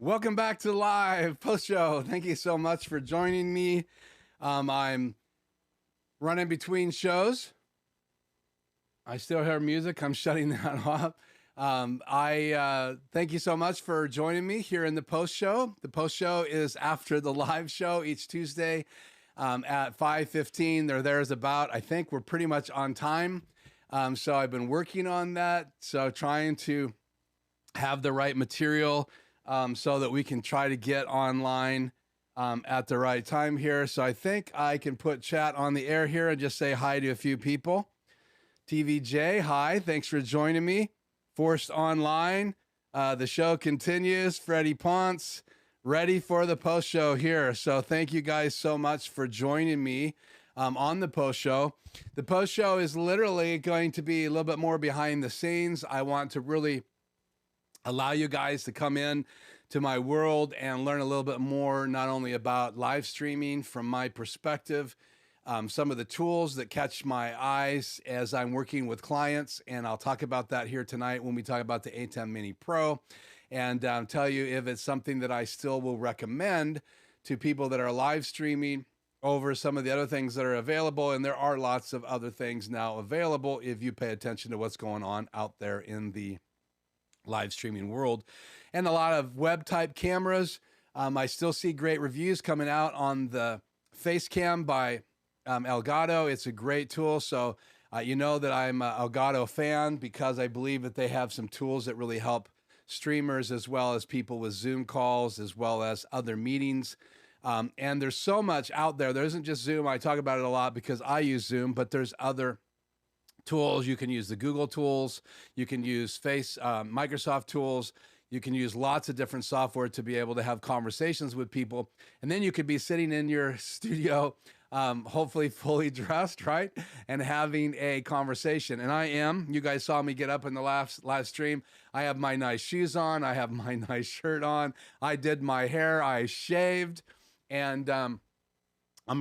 Welcome back to live post show. Thank you so much for joining me. I'm running between shows. I still hear music. I'm shutting that off. I thank you so much for joining me here in the post show. The post show is after the live show each Tuesday at 5:15. They're there as about. I think we're pretty much on time. So I've been working on that. So trying to have the right material so that we can try to get online at the right time here. So I think I can put chat on the air here and just say hi to a few people. TVJ, hi, thanks for joining me. Forced Online, the show continues. Freddy Ponce, ready for the post show here. So thank you guys so much for joining me on the post show. The post show is literally going to be a little bit more behind the scenes. I want to really allow you guys to come in to my world and learn a little bit more, not only about live streaming from my perspective, some of the tools that catch my eyes as I'm working with clients. And I'll talk about that here tonight when we talk about the ATEM Mini Pro, and tell you if it's something that I still will recommend to people that are live streaming over some of the other things that are available. And there are lots of other things now available if you pay attention to what's going on out there in the live streaming world. And a lot of web type cameras. I still see great reviews coming out on the Facecam by Elgato. It's a great tool. So you know that I'm an Elgato fan because I believe that they have some tools that really help streamers as well as people with Zoom calls, as well as other meetings. And there's so much out there. There isn't just Zoom. I talk about it a lot because I use Zoom, but there's other tools. You can use the Google tools. You can use Microsoft tools. You can use lots of different software to be able to have conversations with people. And then you could be sitting in your studio, hopefully fully dressed, right? And having a conversation. And I am. You guys saw me get up in the live stream. I have my nice shoes on. I have my nice shirt on. I did my hair. I shaved. And I'm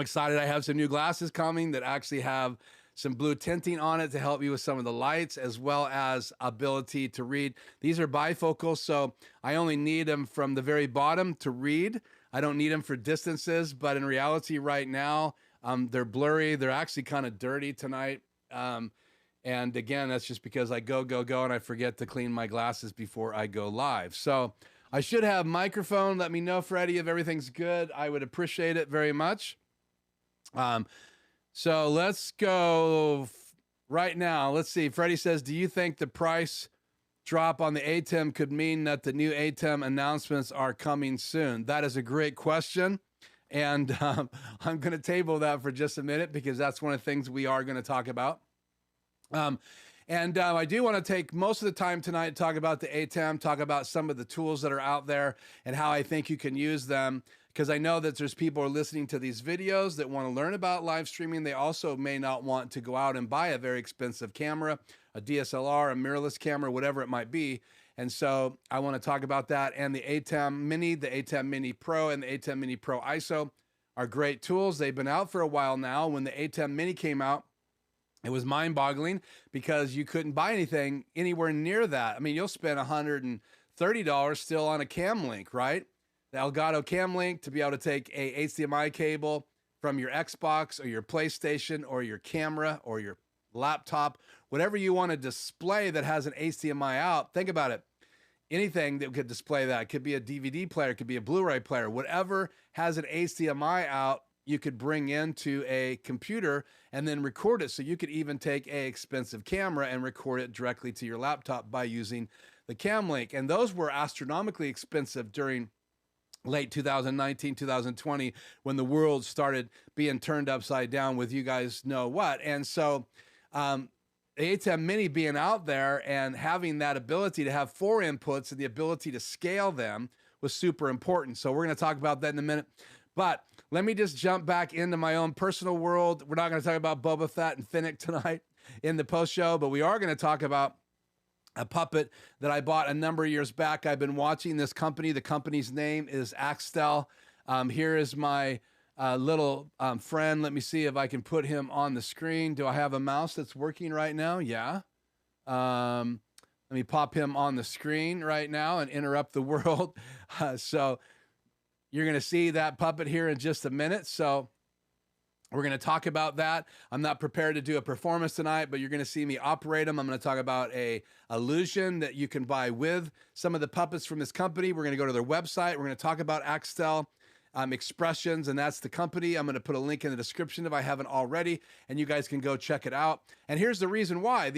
excited. I have some new glasses coming that actually have some blue tinting on it to help you with some of the lights, as well as ability to read. These are bifocal, so I only need them from the very bottom to read. I don't need them for distances, but in reality right now, they're blurry. They're actually kind of dirty tonight. And again, that's just because I go, and I forget to clean my glasses before I go live. So I should have microphone. Let me know, Freddy, if everything's good. I would appreciate it very much. So let's go right now. Let's see. Freddy says, do you think the price drop on the ATEM could mean that the new ATEM announcements are coming soon? That is a great question. And I'm going to table that for just a minute because that's one of the things we are going to talk about. I do want to take most of the time tonight to talk about the ATEM, talk about some of the tools that are out there and how I think you can use them. Because I know that there's people who are listening to these videos that want to learn about live streaming. They also may not want to go out and buy a very expensive camera, a DSLR, a mirrorless camera, whatever it might be. And so I want to talk about that. And the ATEM Mini, the ATEM Mini Pro, and the ATEM Mini Pro ISO are great tools. They've been out for a while now. When the ATEM Mini came out, it was mind-boggling because you couldn't buy anything anywhere near that. I mean, you'll spend $130 still on a cam link, right? The Elgato Cam Link to be able to take a HDMI cable from your Xbox or your PlayStation or your camera or your laptop, whatever you want to display that has an HDMI out. Think about it. Anything that could display that. It could be a DVD player, it could be a Blu-ray player, whatever has an HDMI out, you could bring into a computer and then record it. So you could even take a expensive camera and record it directly to your laptop by using the Cam Link. And those were astronomically expensive during late 2019, 2020, when the world started being turned upside down with you guys know what. And so the ATEM Mini being out there and having that ability to have 4 inputs and the ability to scale them was super important. So we're going to talk about that in a minute. But let me just jump back into my own personal world. We're not going to talk about Boba Fett and Finnick tonight in the post show, but we are going to talk about a puppet that I bought a number of years back. I've been watching this company. The company's name is Axtel. Here is my little friend. Let me see if I can put him on the screen. Do I have a mouse that's working right now? Yeah. Let Let me pop him on the screen right now and interrupt the world. So you're going to see that puppet here in just a minute. So we're going to talk about that. I'm not prepared to do a performance tonight, but you're going to see me operate them. I'm going to talk about a illusion that you can buy with some of the puppets from this company. We're going to go to their website. We're going to talk about Axtel Expressions, and that's the company. I'm going to put a link in the description if I haven't already, and you guys can go check it out. And here's the reason why.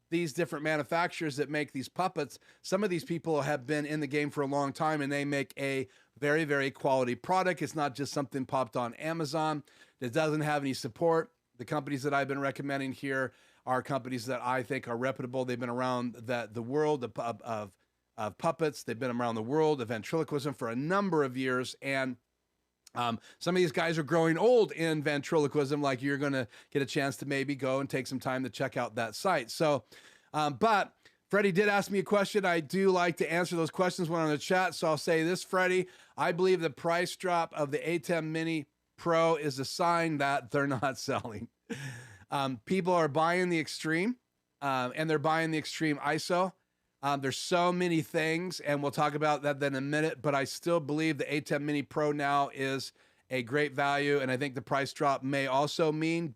These different manufacturers that make these puppets, some of these people have been in the game for a long time, and they make a very, very quality product. It's not just something popped on Amazon that doesn't have any support. The companies that I've been recommending here are companies that I think are reputable. They've been around the world of puppets. They've been around the world of ventriloquism for a number of years, and some of these guys are growing old in ventriloquism, like you're going to get a chance to maybe go and take some time to check out that site. So, but Freddy did ask me a question. I do like to answer those questions when on the chat. So I'll say this, Freddy, I believe the price drop of the ATEM Mini Pro is a sign that they're not selling. People are buying the Extreme, and they're buying the Extreme ISO. There's so many things, and we'll talk about that in a minute, but I still believe the ATEM Mini Pro now is a great value, and I think the price drop may also mean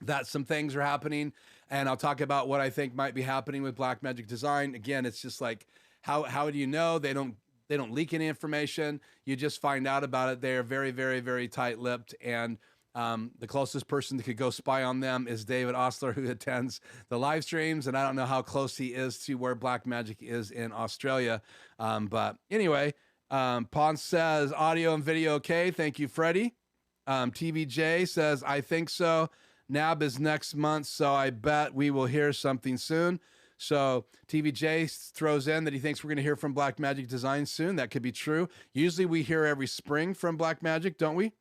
that some things are happening, and I'll talk about what I think might be happening with Blackmagic Design. Again, it's just like, how do you know? They don't leak any information. You just find out about it. They're very, very, very tight-lipped, and the closest person that could go spy on them is David Ostler, who attends the live streams, and I don't know how close he is to where Blackmagic is in Australia. But anyway, Ponce says, audio and video okay. Thank you, Freddy. TVJ says, I think so. NAB is next month, so I bet we will hear something soon. So TVJ throws in that he thinks we're going to hear from Blackmagic Design soon. That could be true. Usually we hear every spring from Blackmagic, don't we?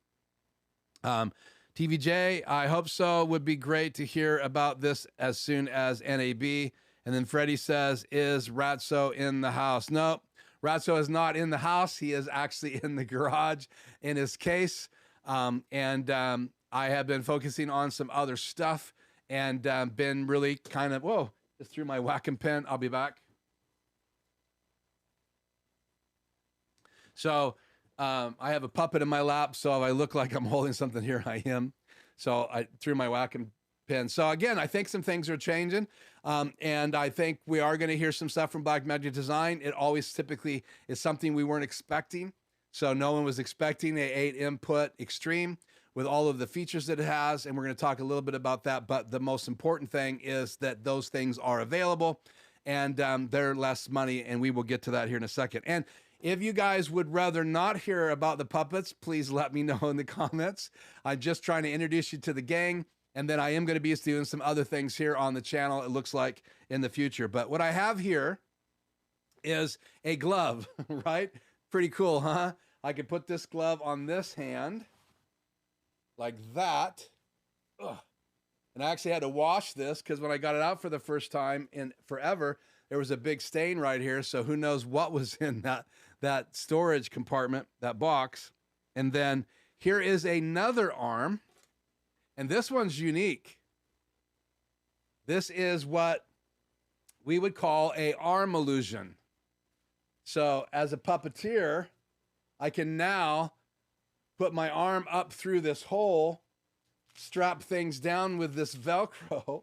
TVJ, I hope so. Would be great to hear about this as soon as NAB. And then Freddy says, is Ratso in the house? No, Ratso is not in the house. He is actually in the garage in his case. I have been focusing on some other stuff and been really kind of, whoa, just threw my Wacom pen. I'll be back. So I have a puppet in my lap, so if I look like I'm holding something here, I am. So I threw my Wacom pen. So again, I think some things are changing, and I think we are going to hear some stuff from Blackmagic Design. It always typically is something we weren't expecting. So no one was expecting a 8-input Extreme with all of the features that it has, and we're going to talk a little bit about that. But the most important thing is that those things are available, and they're less money, and we will get to that here in a second. And if you guys would rather not hear about the puppets, please let me know in the comments. I'm just trying to introduce you to the gang, and then I am going to be doing some other things here on the channel, it looks like, in the future. But what I have here is a glove, right? Pretty cool, huh? I could put this glove on this hand like that. Ugh. And I actually had to wash this because when I got it out for the first time in forever, there was a big stain right here. So who knows what was in that storage compartment, that box. And then here is another arm, and this one's unique. This is what we would call a arm illusion. So as a puppeteer, I can now put my arm up through this hole, strap things down with this Velcro.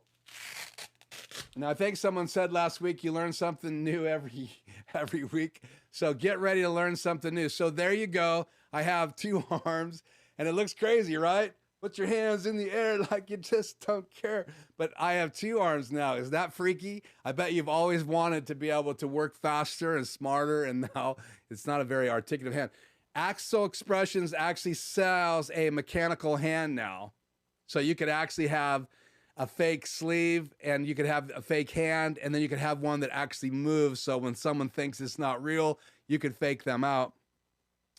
Now, I think someone said last week, you learn something new every week. So get ready to learn something new. So there you go. I have two arms, and it looks crazy, right? Put your hands in the air like you just don't care. But I have two arms now. Is that freaky? I bet you've always wanted to be able to work faster and smarter, and now it's not a very articulative hand. Axtel Expressions actually sells a mechanical hand now. So you could actually have a fake sleeve, and you could have a fake hand, and then you could have one that actually moves. So when someone thinks it's not real, you could fake them out.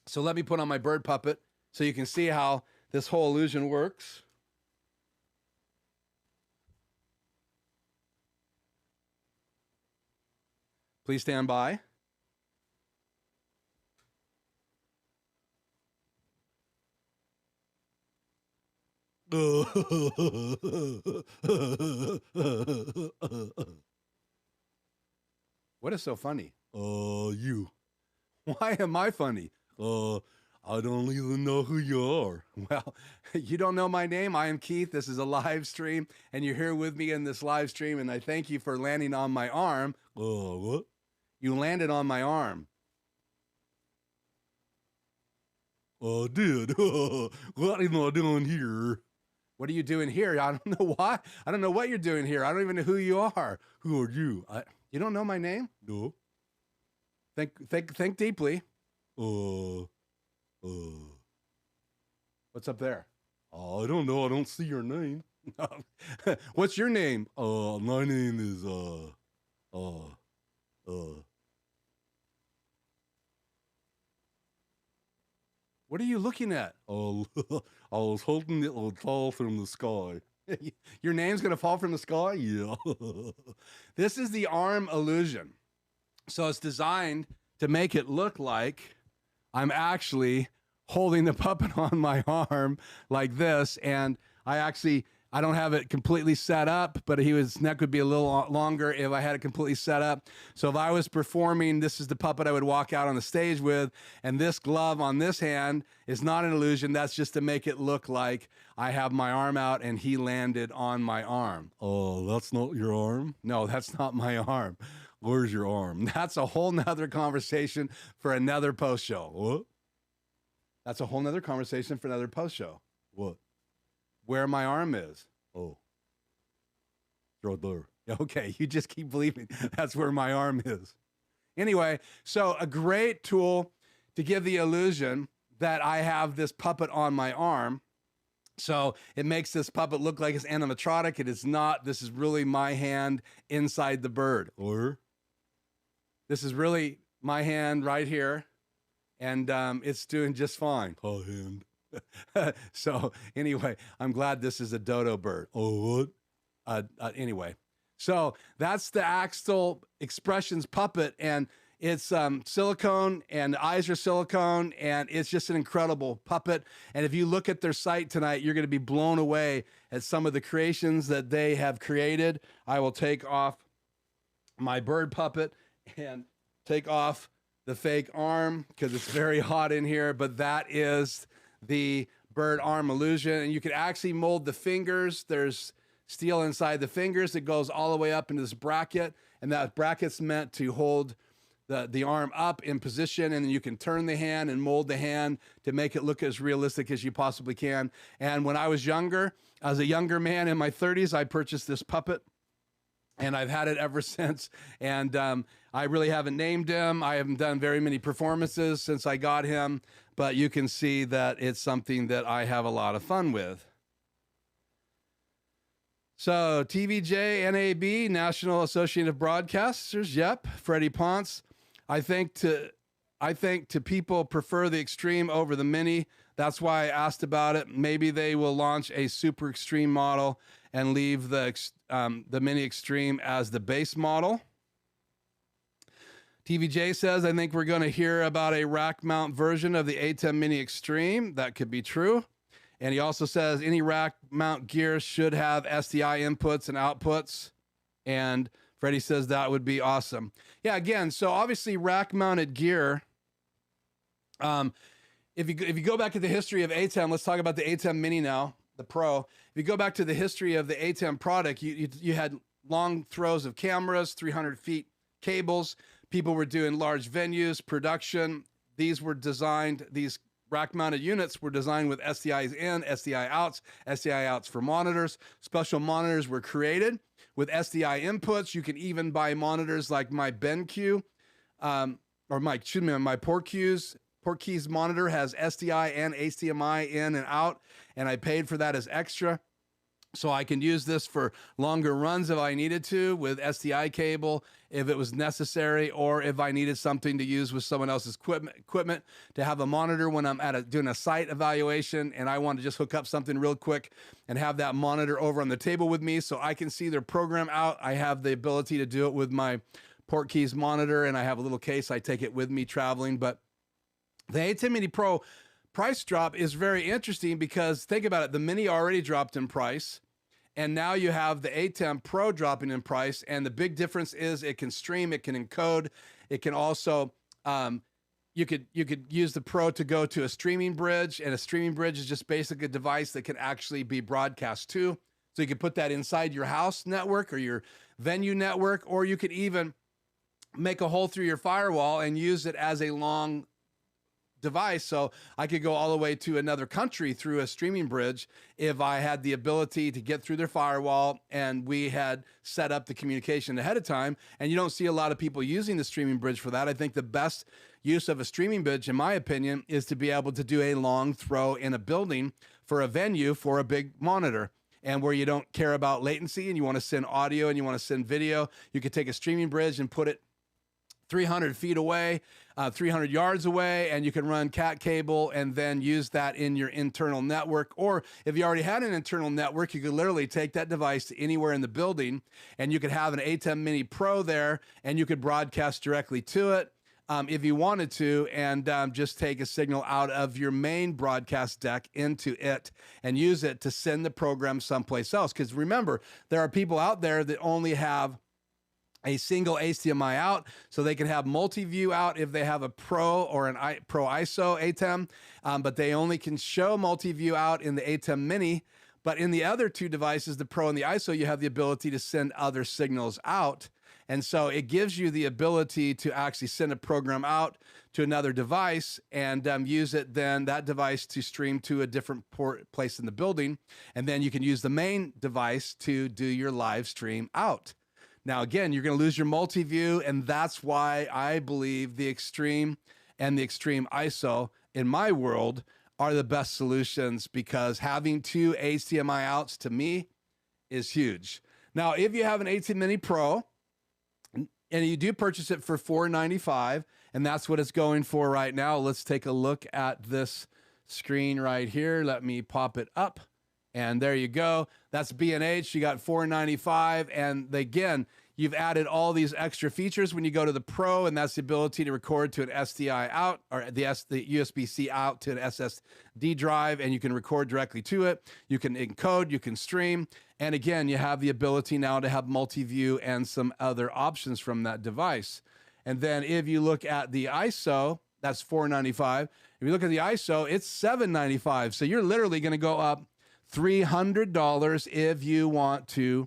So let me put on my bird puppet so you can see how this whole illusion works. Please stand by. What is so funny? You. Why am I funny? I don't even know who you are. Well, you don't know my name. I am Keith. This is a live stream, and you're here with me in this live stream, and I thank you for landing on my arm. What? You landed on my arm. Dude, what am I doing here? What are you doing here? I don't know why. I don't know what you're doing here. I don't even know who you are. Who are you? You don't know my name? No. Think deeply. What's up there? I don't know. I don't see your name. What's your name? My name is, What are you looking at? I was hoping it would fall from the sky. Your name's going to fall from the sky? Yeah. This is the arm illusion. So it's designed to make it look like I'm actually holding the puppet on my arm like this. And I don't have it completely set up, but his neck would be a little longer if I had it completely set up. So if I was performing, this is the puppet I would walk out on the stage with, and this glove on this hand is not an illusion. That's just to make it look like I have my arm out and he landed on my arm. Oh, that's not your arm? No, that's not my arm. Where's your arm? That's a whole nother conversation for another post show. What? That's a whole nother conversation for another post show. What? Where my arm is. Oh. It's right there. Okay, you just keep believing that's where my arm is. Anyway, so a great tool to give the illusion that I have this puppet on my arm. So it makes this puppet look like it's animatronic. It is not. This is really my hand inside the bird. Or? This is really my hand right here. And it's doing just fine. Oh, hand. So anyway, I'm glad this is a dodo bird. Oh, what? Anyway, so that's the Axtel Expressions puppet, and it's silicone, and the eyes are silicone, and it's just an incredible puppet. And if you look at their site tonight, you're going to be blown away at some of the creations that they have created. I will take off my bird puppet and take off the fake arm because it's very hot in here, but that is the bird arm illusion. And you can actually mold the fingers. There's steel inside the fingers that goes all the way up into this bracket, and that bracket's meant to hold the arm up in position, and then you can turn the hand and mold the hand to make it look as realistic as you possibly can. And when I was younger, as a younger man in my 30s, I purchased this puppet, and I've had it ever since. And I really haven't named him. I haven't done very many performances since I got him, but you can see that it's something that I have a lot of fun with. So TVJ, NAB, National Association of Broadcasters, yep, Freddy Ponce. I think to people prefer the Extreme over the Mini. That's why I asked about it. Maybe they will launch a super extreme model and leave the Mini Extreme as the base model. TVJ says, I think we're going to hear about a rack mount version of the ATEM Mini Extreme. That could be true. And he also says any rack mount gear should have SDI inputs and outputs. And Freddy says that would be awesome. Yeah, again, so obviously rack mounted gear. If you go back to the history of ATEM, let's talk about the ATEM Mini now, the Pro. If you go back to the history of the ATEM product, you had long throws of cameras, 300 feet cables. People were doing large venues, production. These rack-mounted units were designed with SDIs in, SDI outs for monitors. Special monitors were created with SDI inputs. You can even buy monitors like my BenQ, my Portkeys monitor has SDI and HDMI in and out, and I paid for that as extra. So I can use this for longer runs if I needed to with SDI cable, if it was necessary, or if I needed something to use with someone else's equipment to have a monitor when I'm doing a site evaluation and I want to just hook up something real quick and have that monitor over on the table with me so I can see their program out. I have the ability to do it with my Portkeys monitor, and I have a little case. I take it with me traveling. But the ATEM Mini Pro price drop is very interesting because think about it. The Mini already dropped in price. And now you have the ATEM Pro dropping in price. And the big difference is it can stream, it can encode, it can also, you could use the Pro to go to a streaming bridge, and a streaming bridge is just basically a device that can actually be broadcast to. So you could put that inside your house network or your venue network, or you could even make a hole through your firewall and use it as a long device. So I could go all the way to another country through a streaming bridge if I had the ability to get through their firewall and we had set up the communication ahead of time. And you don't see a lot of people using the streaming bridge for that. I think the best use of a streaming bridge, in my opinion, is to be able to do a long throw in a building for a venue for a big monitor. And where you don't care about latency and you want to send audio and you want to send video, you could take a streaming bridge and put it 300 feet away, 300 yards away, and you can run cat cable and then use that in your internal network. Or if you already had an internal network, you could literally take that device to anywhere in the building, and you could have an ATEM Mini Pro there, and you could broadcast directly to it if you wanted to, and just take a signal out of your main broadcast deck into it and use it to send the program someplace else. Because remember, there are people out there that only have a single HDMI out, so they can have multi-view out if they have a Pro or an Pro ISO ATEM, but they only can show multi-view out in the ATEM Mini. But in the other two devices, the Pro and the ISO, you have the ability to send other signals out. And so it gives you the ability to actually send a program out to another device and use it then, that device, to stream to a different place in the building. And then you can use the main device to do your live stream out. Now, again, you're going to lose your multi-view, and that's why I believe the Extreme and the Extreme ISO, in my world, are the best solutions, because having two HDMI outs, to me, is huge. Now, if you have an ATEM Mini Pro, and you do purchase it for $495, and that's what it's going for right now. Let's take a look at this screen right here. Let me pop it up. And there you go. That's B&H. You got $495. And again, you've added all these extra features when you go to the Pro, and that's the ability to record to an SDI out, or the USB-C out to an SSD drive, and you can record directly to it. You can encode, you can stream. And again, you have the ability now to have multi-view and some other options from that device. And then if you look at the ISO, that's $495. If you look at the ISO, it's $795. So you're literally going to go up $300 if you want to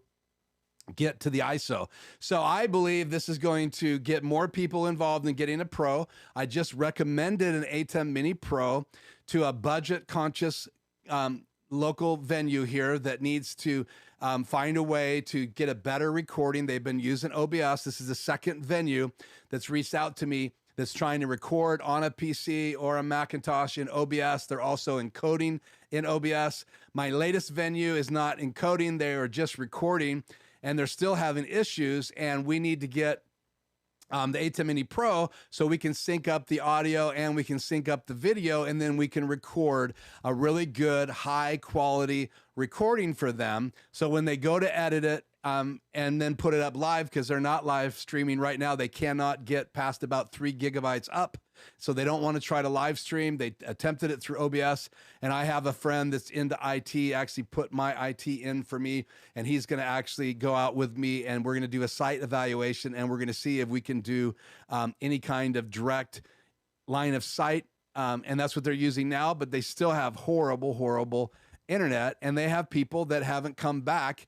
get to the ISO. So I believe this is going to get more people involved in getting a Pro. I just recommended an ATEM Mini Pro to a budget-conscious local venue here that needs to find a way to get a better recording. They've been using OBS. This is the second venue that's reached out to me that's trying to record on a PC or a Macintosh in OBS. They're also encoding in OBS. My latest venue is not encoding. They are just recording, and they're still having issues, and we need to get the ATEM Mini Pro so we can sync up the audio and we can sync up the video, and then we can record a really good, high-quality recording for them. So when they go to edit it, and then put it up live, because they're not live streaming right now, they cannot get past about 3 gigabytes up. So they don't want to try to live stream. They attempted it through OBS, and I have a friend that's into IT, actually put my IT in for me, and he's going to actually go out with me, and we're going to do a site evaluation, and we're going to see if we can do any kind of direct line of sight, and that's what they're using now, but they still have horrible internet, and they have people that haven't come back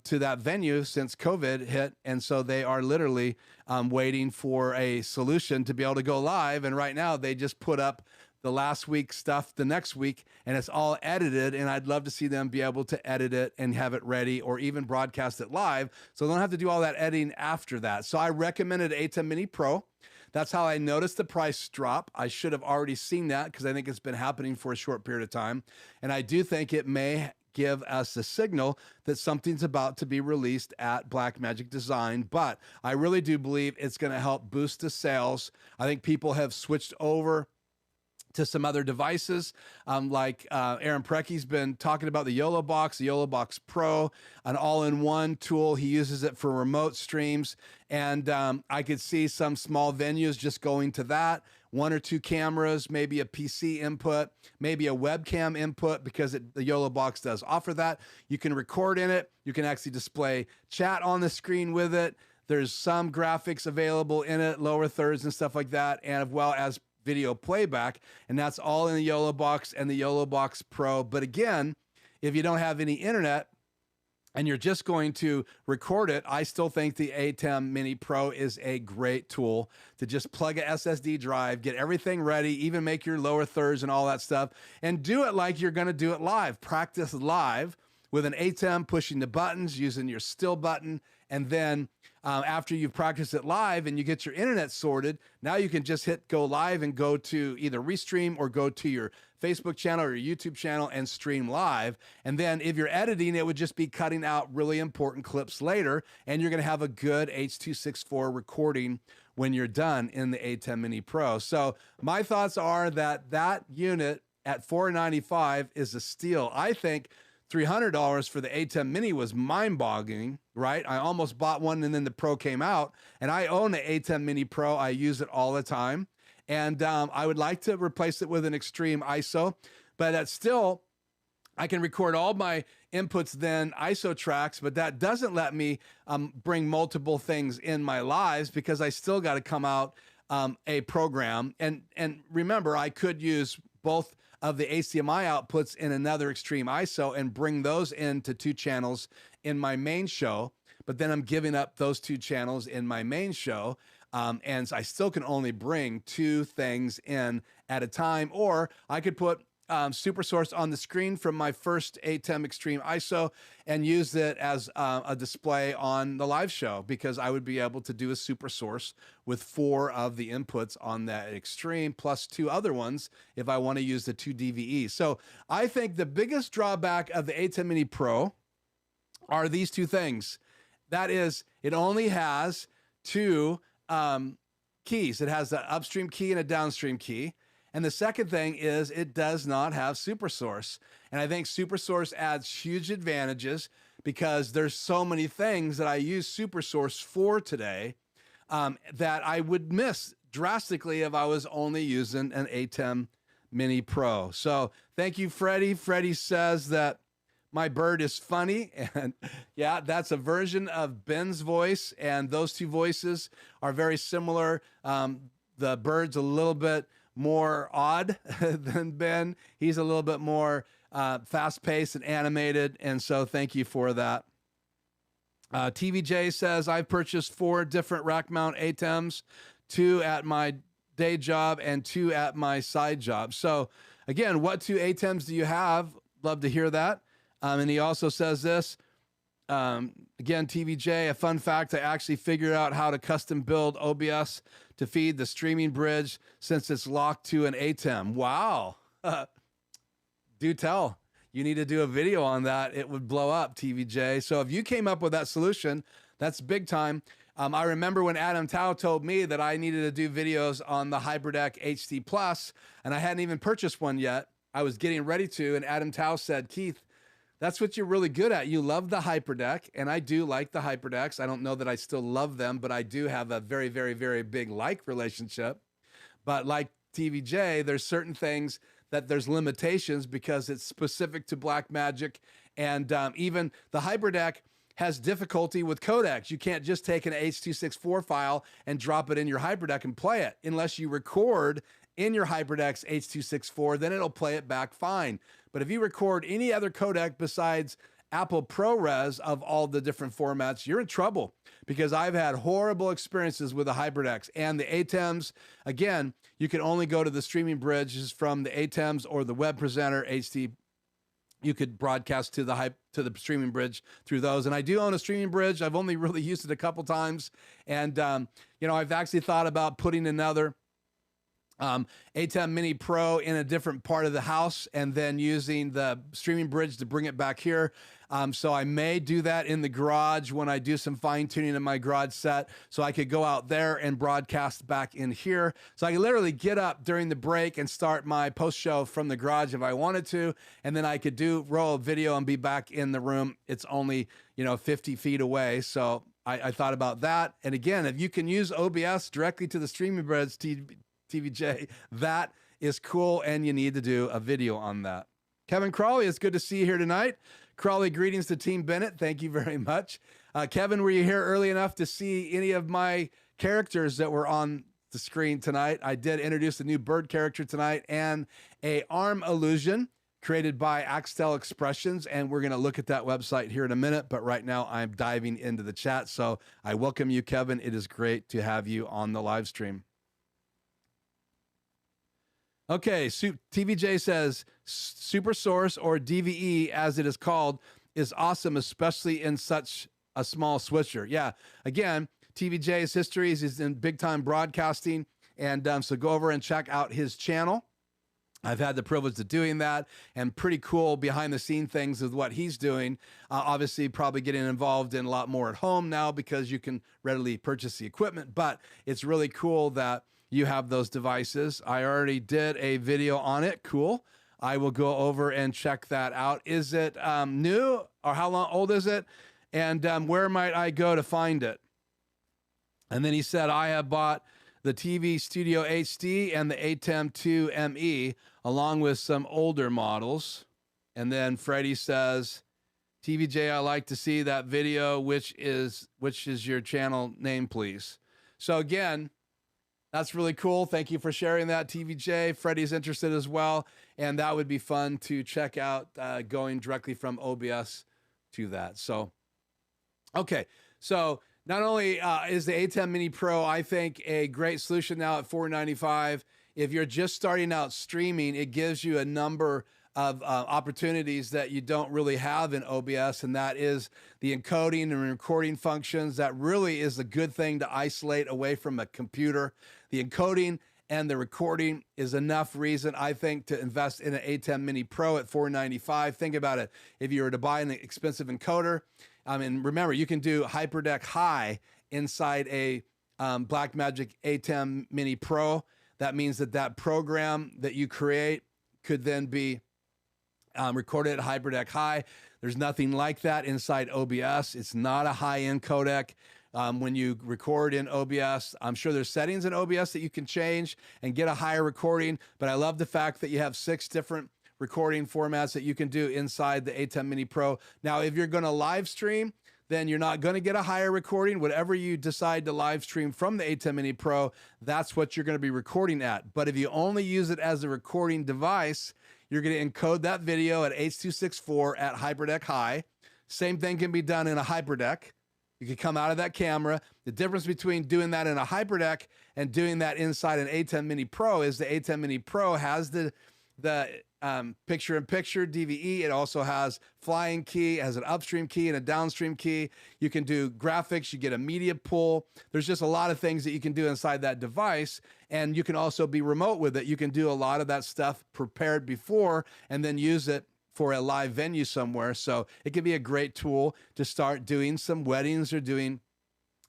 to that venue since COVID hit. And so they are literally waiting for a solution to be able to go live. And right now they just put up the last week's stuff the next week, and it's all edited. And I'd love to see them be able to edit it and have it ready, or even broadcast it live, so they don't have to do all that editing after that. So I recommended ATEM Mini Pro. That's how I noticed the price drop. I should have already seen that, because I think it's been happening for a short period of time. And I do think it may give us a signal that something's about to be released at Blackmagic Design, but I really do believe it's going to help boost the sales. I think people have switched over to some other devices. Like Aaron Precky's been talking about the YOLO Box, the YOLO Box Pro, an all-in-one tool. He uses it for remote streams. And I could see some small venues just going to that. 1 or 2 cameras, maybe a PC input, maybe a webcam input, because the YOLO Box does offer that. You can record in it. You can actually display chat on the screen with it. There's some graphics available in it, lower thirds and stuff like that, and as well as video playback, and that's all in the YOLO Box and the YOLO Box Pro. But again, if you don't have any internet and you're just going to record it, I still think the ATEM Mini Pro is a great tool to just plug a SSD drive, get everything ready, even make your lower thirds and all that stuff, and do it like you're going to do it live. Practice live with an ATEM, pushing the buttons, using your still button, and then after you've practiced it live and you get your internet sorted, now you can just hit go live and go to either Restream or go to your Facebook channel or your YouTube channel and stream live. And then if you're editing, it would just be cutting out really important clips later, and you're going to have a good H.264 recording when you're done in the ATEM Mini Pro. So my thoughts are that that unit at $495 is a steal. I think $300 for the ATEM Mini was mind-boggling, right? I almost bought one and then the Pro came out, and I own the ATEM Mini Pro. I use it all the time, and I would like to replace it with an extreme ISO, but that's still, I can record all my inputs then ISO tracks, but that doesn't let me bring multiple things in my lives, because I still got to come out a program. And remember, I could use both of the HDMI outputs in another extreme ISO and bring those into 2 channels in my main show, but then I'm giving up those 2 channels in my main show, and I still can only bring 2 things in at a time. Or I could put Super Source on the screen from my first ATEM Extreme ISO and use it as a display on the live show, because I would be able to do a Super Source with 4 of the inputs on that Extreme plus 2 other ones if I want to use the 2 DVEs. So I think the biggest drawback of the ATEM Mini Pro are these 2 things. That is, it only has 2 keys. It has an upstream key and a downstream key. And the second thing is it does not have Super Source. And I think Super Source adds huge advantages, because there's so many things that I use Super Source for today that I would miss drastically if I was only using an ATEM Mini Pro. So thank you, Freddy. Freddy says that my bird is funny. And yeah, that's a version of Ben's voice. And those 2 voices are very similar. The bird's a little bit more odd than Ben. He's a little bit more fast-paced and animated, and so thank you for that. TVJ says, I've purchased 4 different rack mount ATEMs, 2 at my day job and 2 at my side job. So again, what 2 ATEMs do you have? Love to hear that. And he also says this, again, TVJ, a fun fact, I actually figured out how to custom build OBS to feed the streaming bridge since it's locked to an ATEM. Wow. Do tell. You need to do a video on that. It would blow up, TVJ. So if you came up with that solution, that's big time. I remember when Adam Tao told me that I needed to do videos on the HyperDeck HD Plus, and I hadn't even purchased one yet. I was getting ready to, and Adam Tao said, Keith, that's what you're really good at. You love the HyperDeck, and I do like the HyperDecks. I don't know that I still love them, but I do have a very, very, very big like relationship. But like TVJ, there's certain things that there's limitations because it's specific to Blackmagic, and even the HyperDeck has difficulty with codecs. You can't just take an H.264 file and drop it in your HyperDeck and play it unless you record in your HyperDeck's H.264, then it'll play it back fine. But if you record any other codec besides Apple ProRes of all the different formats, you're in trouble, because I've had horrible experiences with the HyperDecks and the ATEMs. Again, you can only go to the streaming bridges from the ATEMs or the web presenter HD. You could broadcast to the streaming bridge through those. And I do own a streaming bridge. I've only really used it a couple times. And, you know, I've actually thought about putting another ATEM Mini Pro in a different part of the house and then using the streaming bridge to bring it back here. So I may do that in the garage when I do some fine tuning in my garage set. So I could go out there and broadcast back in here. So I could literally get up during the break and start my post show from the garage if I wanted to. And then I could roll a video and be back in the room. It's only, 50 feet away. So I thought about that. And again, if you can use OBS directly to the streaming bridge, TVJ, that is cool, and you need to do a video on that. Kevin Crawley, it's good to see you here tonight. Crawley, greetings to Team Bennett. Thank you very much. Kevin, were you here early enough to see any of my characters that were on the screen tonight? I did introduce a new bird character tonight and a arm illusion created by Axtel Expressions, and we're going to look at that website here in a minute, but right now I'm diving into the chat, so I welcome you, Kevin. It is great to have you on the live stream. Okay, TVJ says, Super Source, or DVE as it is called, is awesome, especially in such a small switcher. Yeah, again, TVJ's history is in big-time broadcasting, and so go over and check out his channel. I've had the privilege of doing that, and pretty cool behind-the-scene things with what he's doing. Obviously, probably getting involved in a lot more at home now because you can readily purchase the equipment, but it's really cool that you have those devices. I already did a video on it. Cool. I will go over and check that out. Is it new, or how old is it? And where might I go to find it? And then he said, I have bought the TV Studio HD and the ATEM 2 ME, along with some older models. And then Freddy says, TVJ, I like to see that video. Which is your channel name, please? So again, that's really cool. Thank you for sharing that, TVJ. Freddy's interested as well, and that would be fun to check out, going directly from OBS to that. So, okay. So not only is the ATEM Mini Pro, I think, a great solution now at $495. If you're just starting out streaming, it gives you a number of opportunities that you don't really have in OBS, and that is the encoding and recording functions. That really is a good thing to isolate away from a computer. The encoding and the recording is enough reason, I think, to invest in an ATEM Mini Pro at $495. Think about it. If you were to buy an expensive encoder, and remember, you can do HyperDeck High inside a Blackmagic ATEM Mini Pro. That means that program that you create could then be recorded at HyperDeck High. There's nothing like that inside OBS. It's not a high-end codec. When you record in OBS, I'm sure there's settings in OBS that you can change and get a higher recording, but I love the fact that you have 6 different recording formats that you can do inside the ATEM Mini Pro. Now, if you're going to live stream, then you're not going to get a higher recording. Whatever you decide to live stream from the ATEM Mini Pro, that's what you're going to be recording at. But if you only use it as a recording device, you're going to encode that video at H.264 at HyperDeck High. Same thing can be done in a HyperDeck. You can come out of that camera. The difference between doing that in a HyperDeck and doing that inside an ATEM Mini Pro is the ATEM Mini Pro has the picture-in-picture DVE. It also has flying key, it has an upstream key and a downstream key. You can do graphics, you get a media pool. There's just a lot of things that you can do inside that device, and you can also be remote with it. You can do a lot of that stuff prepared before and then use it for a live venue somewhere. So it can be a great tool to start doing some weddings or doing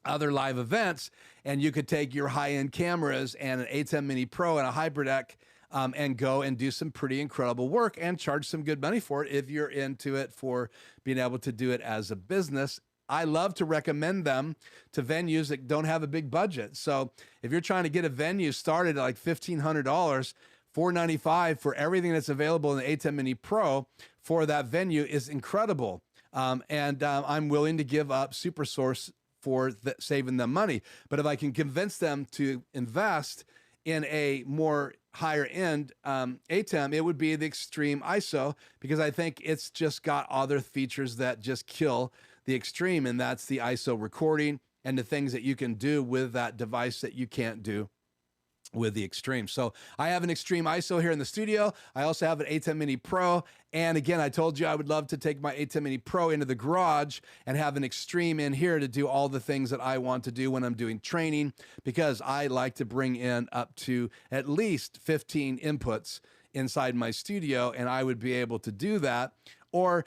other live events. And you could take your high-end cameras and an ATEM Mini Pro and a HyperDeck and go and do some pretty incredible work and charge some good money for it if you're into it for being able to do it as a business. I love to recommend them to venues that don't have a big budget. So if you're trying to get a venue started at like $1,500, $495 for everything that's available in the ATEM Mini Pro for that venue is incredible. I'm willing to give up SuperSource for saving them money. But if I can convince them to invest in a more higher end ATEM, it would be the Extreme ISO, because I think it's just got other features that just kill the Extreme, and that's the ISO recording and the things that you can do with that device that you can't do with the Extreme. So I have an Extreme ISO here in the studio. I also have an ATEM Mini Pro. And again, I told you I would love to take my ATEM Mini Pro into the garage and have an Extreme in here to do all the things that I want to do when I'm doing training, because I like to bring in up to at least 15 inputs inside my studio, and I would be able to do that, or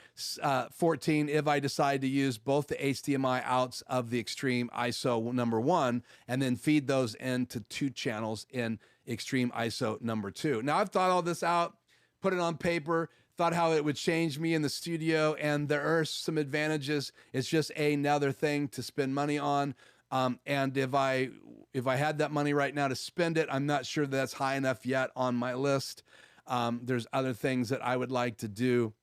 14 if I decide to use both the HDMI outs of the Extreme ISO number 1 and then feed those into 2 channels in Extreme ISO number 2. Now, I've thought all this out, put it on paper, thought how it would change me in the studio, and there are some advantages. It's just another thing to spend money on. And if I had that money right now to spend it, I'm not sure that's high enough yet on my list. There's other things that I would like to do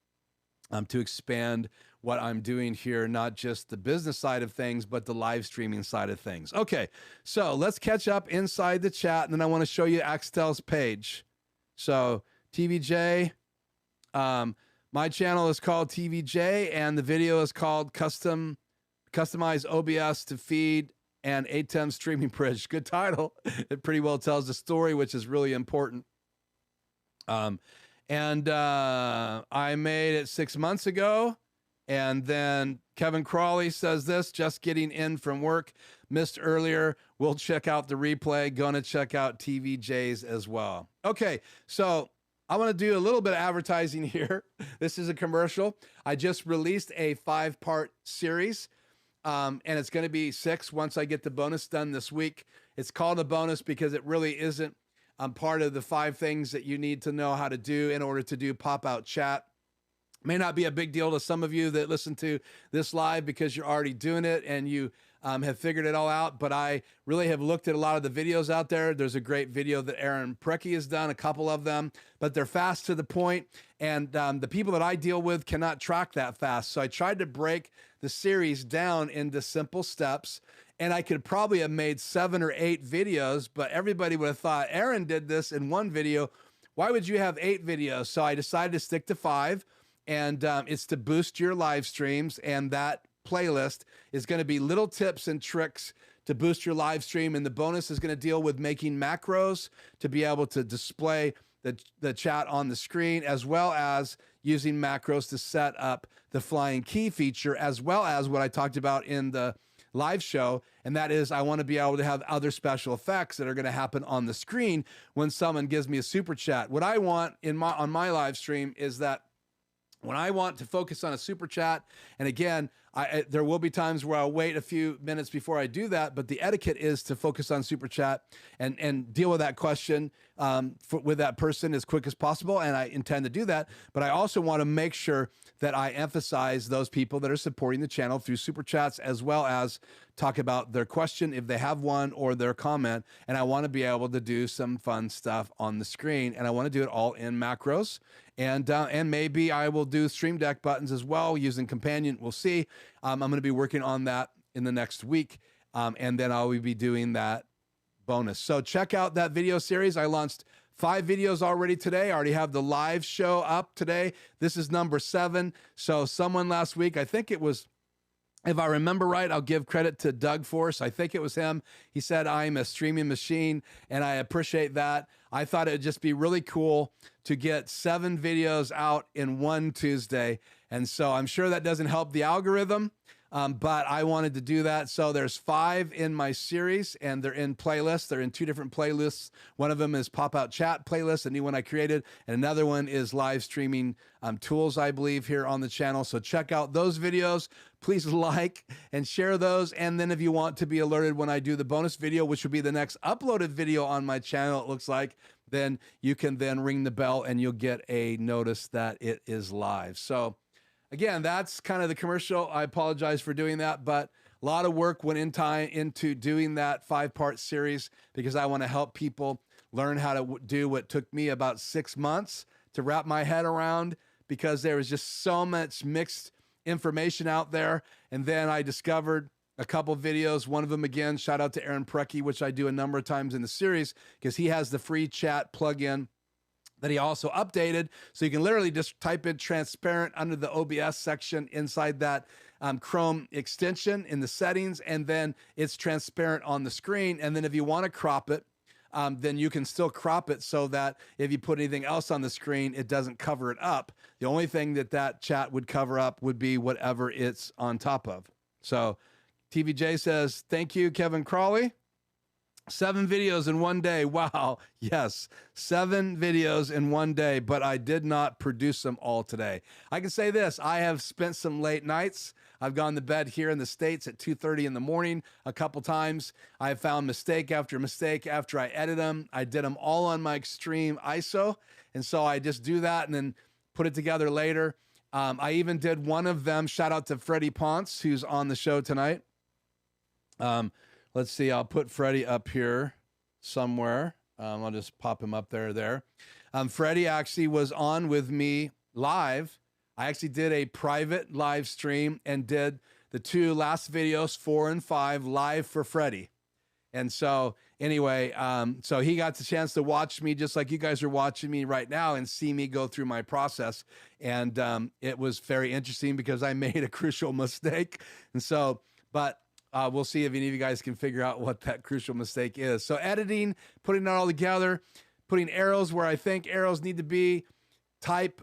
to expand what I'm doing here, not just the business side of things, but the live streaming side of things. Okay, so let's catch up inside the chat, and then I want to show you Axtel's page. So TVJ, my channel is called TVJ, and the video is called Customize OBS to Feed and ATEM Streaming Bridge. Good title. It pretty well tells the story, which is really important. I made it 6 months ago. And then Kevin Crawley says this, just getting in from work, missed earlier. We'll check out the replay. Gonna check out TVJ's as well. Okay, so I want to do a little bit of advertising here. This is a commercial. I just released a 5-part series, and it's going to be 6 once I get the bonus done this week. It's called a bonus because it really isn't part of the 5 things that you need to know how to do in order to do pop-out chat. May not be a big deal to some of you that listen to this live because you're already doing it and you have figured it all out, but I really have looked at a lot of the videos out there. There's a great video that Aaron Precki has done, a couple of them, but they're fast to the point, and the people that I deal with cannot track that fast. So I tried to break the series down into simple steps, and I could probably have made 7 or 8 videos, but everybody would have thought, Aaron did this in 1 video. Why would you have 8 videos? So I decided to stick to 5, and it's to boost your live streams, and that playlist is going to be little tips and tricks to boost your live stream, and the bonus is going to deal with making macros to be able to display the chat on the screen, as well as using macros to set up the flying key feature, as well as what I talked about in the live show, and that is I want to be able to have other special effects that are going to happen on the screen when someone gives me a super chat. What I want on my live stream is that when I want to focus on a super chat, and again, there will be times where I'll wait a few minutes before I do that, but the etiquette is to focus on super chat and deal with that question with that person as quick as possible, and I intend to do that. But I also want to make sure that I emphasize those people that are supporting the channel through super chats, as well as talk about their question if they have one or their comment. And I want to be able to do some fun stuff on the screen, and I want to do it all in macros. And maybe I will do Stream Deck buttons as well using Companion. We'll see. I'm going to be working on that in the next week, and then I'll be doing that bonus. So check out that video series. I launched 5 videos already today. I already have the live show up today. This is number 7. So someone last week, I think it was, if I remember right, I'll give credit to Doug Force. I think it was him. He said, I'm a streaming machine, and I appreciate that. I thought it would just be really cool to get 7 videos out in one Tuesday. And so I'm sure that doesn't help the algorithm, but I wanted to do that. So there's 5 in my series, and they're in playlists. They're in 2 different playlists. One of them is Pop-Out Chat playlist, a new one I created, and another one is live streaming tools, I believe, here on the channel. So check out those videos. Please like and share those. And then if you want to be alerted when I do the bonus video, which will be the next uploaded video on my channel, it looks like, then you can then ring the bell and you'll get a notice that it is live. So again, that's kind of the commercial. I apologize for doing that, but a lot of work went into doing that 5-part series because I want to help people learn how to do what took me about 6 months to wrap my head around, because there was just so much mixed information out there. And then I discovered a couple videos. One of them, again, shout out to Aaron Precki, which I do a number of times in the series, because he has the free chat plugin that he also updated. So you can literally just type in transparent under the OBS section inside that Chrome extension in the settings, and then it's transparent on the screen. And then if you want to crop it, then you can still crop it so that if you put anything else on the screen, it doesn't cover it up. The only thing that chat would cover up would be whatever it's on top of. So TVJ says, thank you, Kevin Crawley. 7 videos in one day. Wow. Yes. 7 videos in one day, but I did not produce them all today. I can say this. I have spent some late nights. I've gone to bed here in the States at 2:30 in the morning a couple times. I have found mistake after mistake after I edit them. I did them all on my extreme ISO. And so I just do that and then put it together later. I even did one of them. Shout out to Freddy Ponce, who's on the show tonight. Let's see. I'll put Freddy up here somewhere. I'll just pop him up there. Freddy actually was on with me live. I actually did a private live stream and did the 2 last videos, 4 and 5, live for Freddy. And so anyway, so he got the chance to watch me just like you guys are watching me right now and see me go through my process. And it was very interesting because I made a crucial mistake. And so, but we'll see if any of you guys can figure out what that crucial mistake is. So editing, putting it all together, putting arrows where I think arrows need to be, type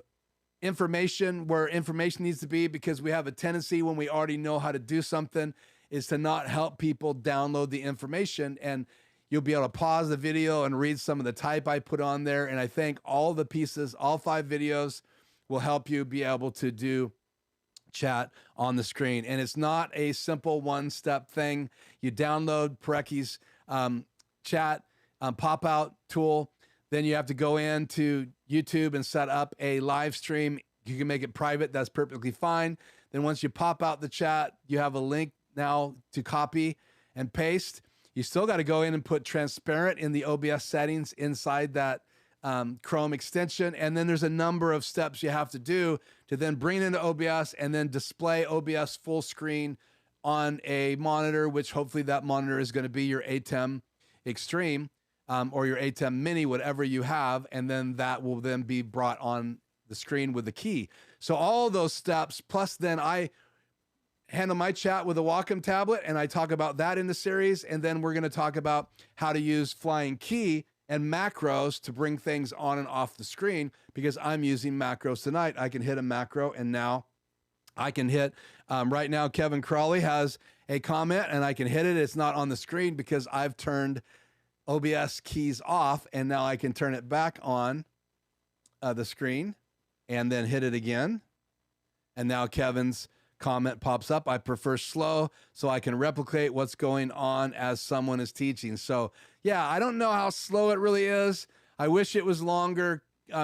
information where information needs to be, because we have a tendency when we already know how to do something is to not help people download the information. And you'll be able to pause the video and read some of the type I put on there. And I think all the pieces, all 5 videos will help you be able to do chat on the screen. And it's not a simple one-step thing. You download Parecki's chat pop-out tool. Then you have to go into YouTube and set up a live stream. You can make it private. That's perfectly fine. Then once you pop out the chat, you have a link now to copy and paste. You still got to go in and put transparent in the OBS settings inside that Chrome extension. And then there's a number of steps you have to do to then bring it into OBS and then display OBS full screen on a monitor, which hopefully that monitor is going to be your ATEM Extreme or your ATEM Mini, whatever you have. And then that will then be brought on the screen with the key. So all those steps, plus then I handle my chat with a Wacom tablet and I talk about that in the series. And then we're going to talk about how to use flying key and macros to bring things on and off the screen, because I'm using macros tonight. I can hit a macro and now I can hit, right now Kevin Crawley has a comment and I can hit it. It's not on the screen because I've turned OBS keys off, and now I can turn it back on the screen and then hit it again. And now Kevin's comment pops up. I prefer slow so I can replicate what's going on as someone is teaching. So yeah, I don't know how slow it really is. I wish it was longer,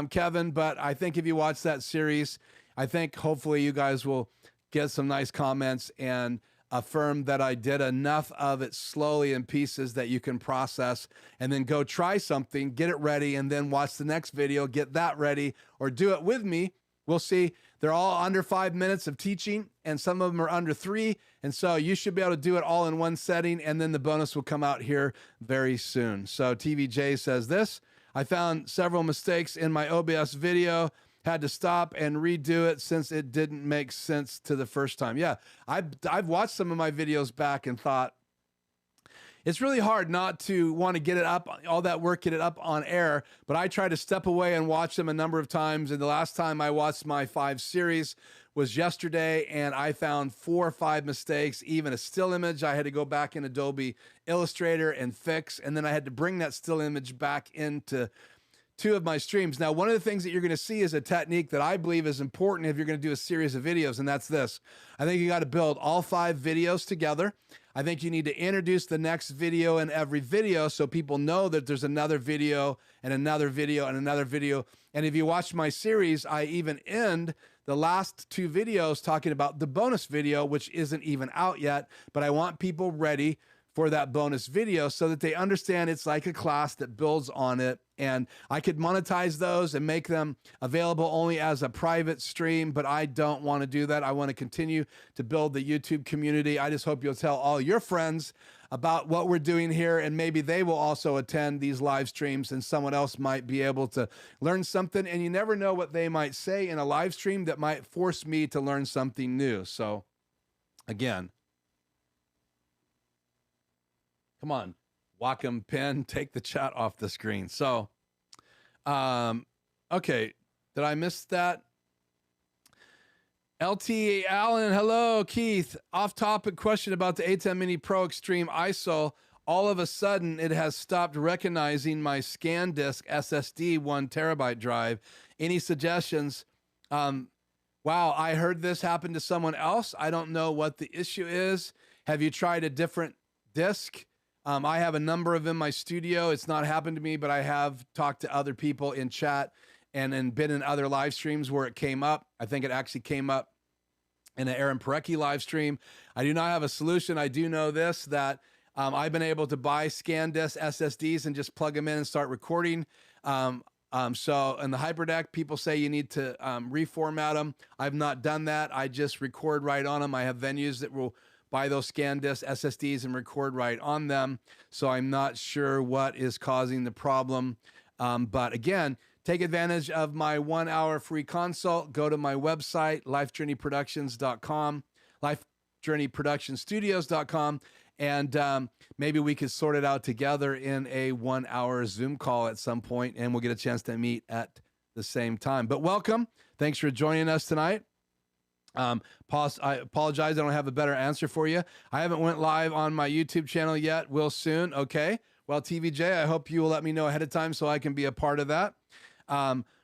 Kevin, but I think if you watch that series, I think hopefully you guys will get some nice comments and affirm that I did enough of it slowly in pieces that you can process, and then go try something, get it ready, and then watch the next video, get that ready, or do it with me. We'll see. They're all under 5 minutes of teaching, and some of them are under 3. And so you should be able to do it all in one setting, and then the bonus will come out here very soon. So TVJ says this: I found several mistakes in my OBS video, had to stop and redo it since it didn't make sense to the first time. Yeah, I've watched some of my videos back and thought, it's really hard not to want to get it up, all that work, get it up on air, but I try to step away and watch them a number of times. And the last time I watched my 5 series was yesterday, and I found 4 or 5 mistakes, even a still image. I had to go back in Adobe Illustrator and fix, and then I had to bring that still image back into 2 of my streams. Now, one of the things that you're going to see is a technique that I believe is important if you're going to do a series of videos, and that's this. I think you got to build all 5 videos together. I think you need to introduce the next video in every video so people know that there's another video and another video and another video. And if you watch my series, I even end the last 2 videos talking about the bonus video, which isn't even out yet, but I want people ready for that bonus video so that they understand it's like a class that builds on it. And I could monetize those and make them available only as a private stream, but I don't want to do that. I want to continue to build the YouTube community. I just hope you'll tell all your friends about what we're doing here, and maybe they will also attend these live streams and someone else might be able to learn something. And you never know what they might say in a live stream that might force me to learn something new. So again, come on. Wacom pin, take the chat off the screen. So, okay, did I miss that? LT Allen, hello, Keith. Off-topic question about the ATEM Mini Pro Extreme ISO. All of a sudden, it has stopped recognizing my ScanDisk SSD 1 terabyte drive. Any suggestions? Wow, I heard this happen to someone else. I don't know what the issue is. Have you tried a different disk? I have a number of in my studio. It's not happened to me, but I have talked to other people in chat and been in other live streams where it came up. I think it actually came up in an Aaron Parecki live stream. I do not have a solution. I do know this, that I've been able to buy ScanDisk SSDs and just plug them in and start recording. So in the HyperDeck, people say you need to reformat them. I've not done that. I just record right on them. I have venues that will buy those ScanDisk SSDs and record right on them. So I'm not sure what is causing the problem. But again, take advantage of my 1 hour free consult. Go to my website, lifejourneyproductions.com, lifejourneyproductionstudios.com, and maybe we could sort it out together in a 1 hour Zoom call at some point, and we'll get a chance to meet at the same time. But welcome. Thanks for joining us tonight. I apologize, I don't have a better answer for you. I haven't went live on my YouTube channel yet. Will soon. Okay. Well, TVJ, I hope you will let me know ahead of time so I can be a part of that.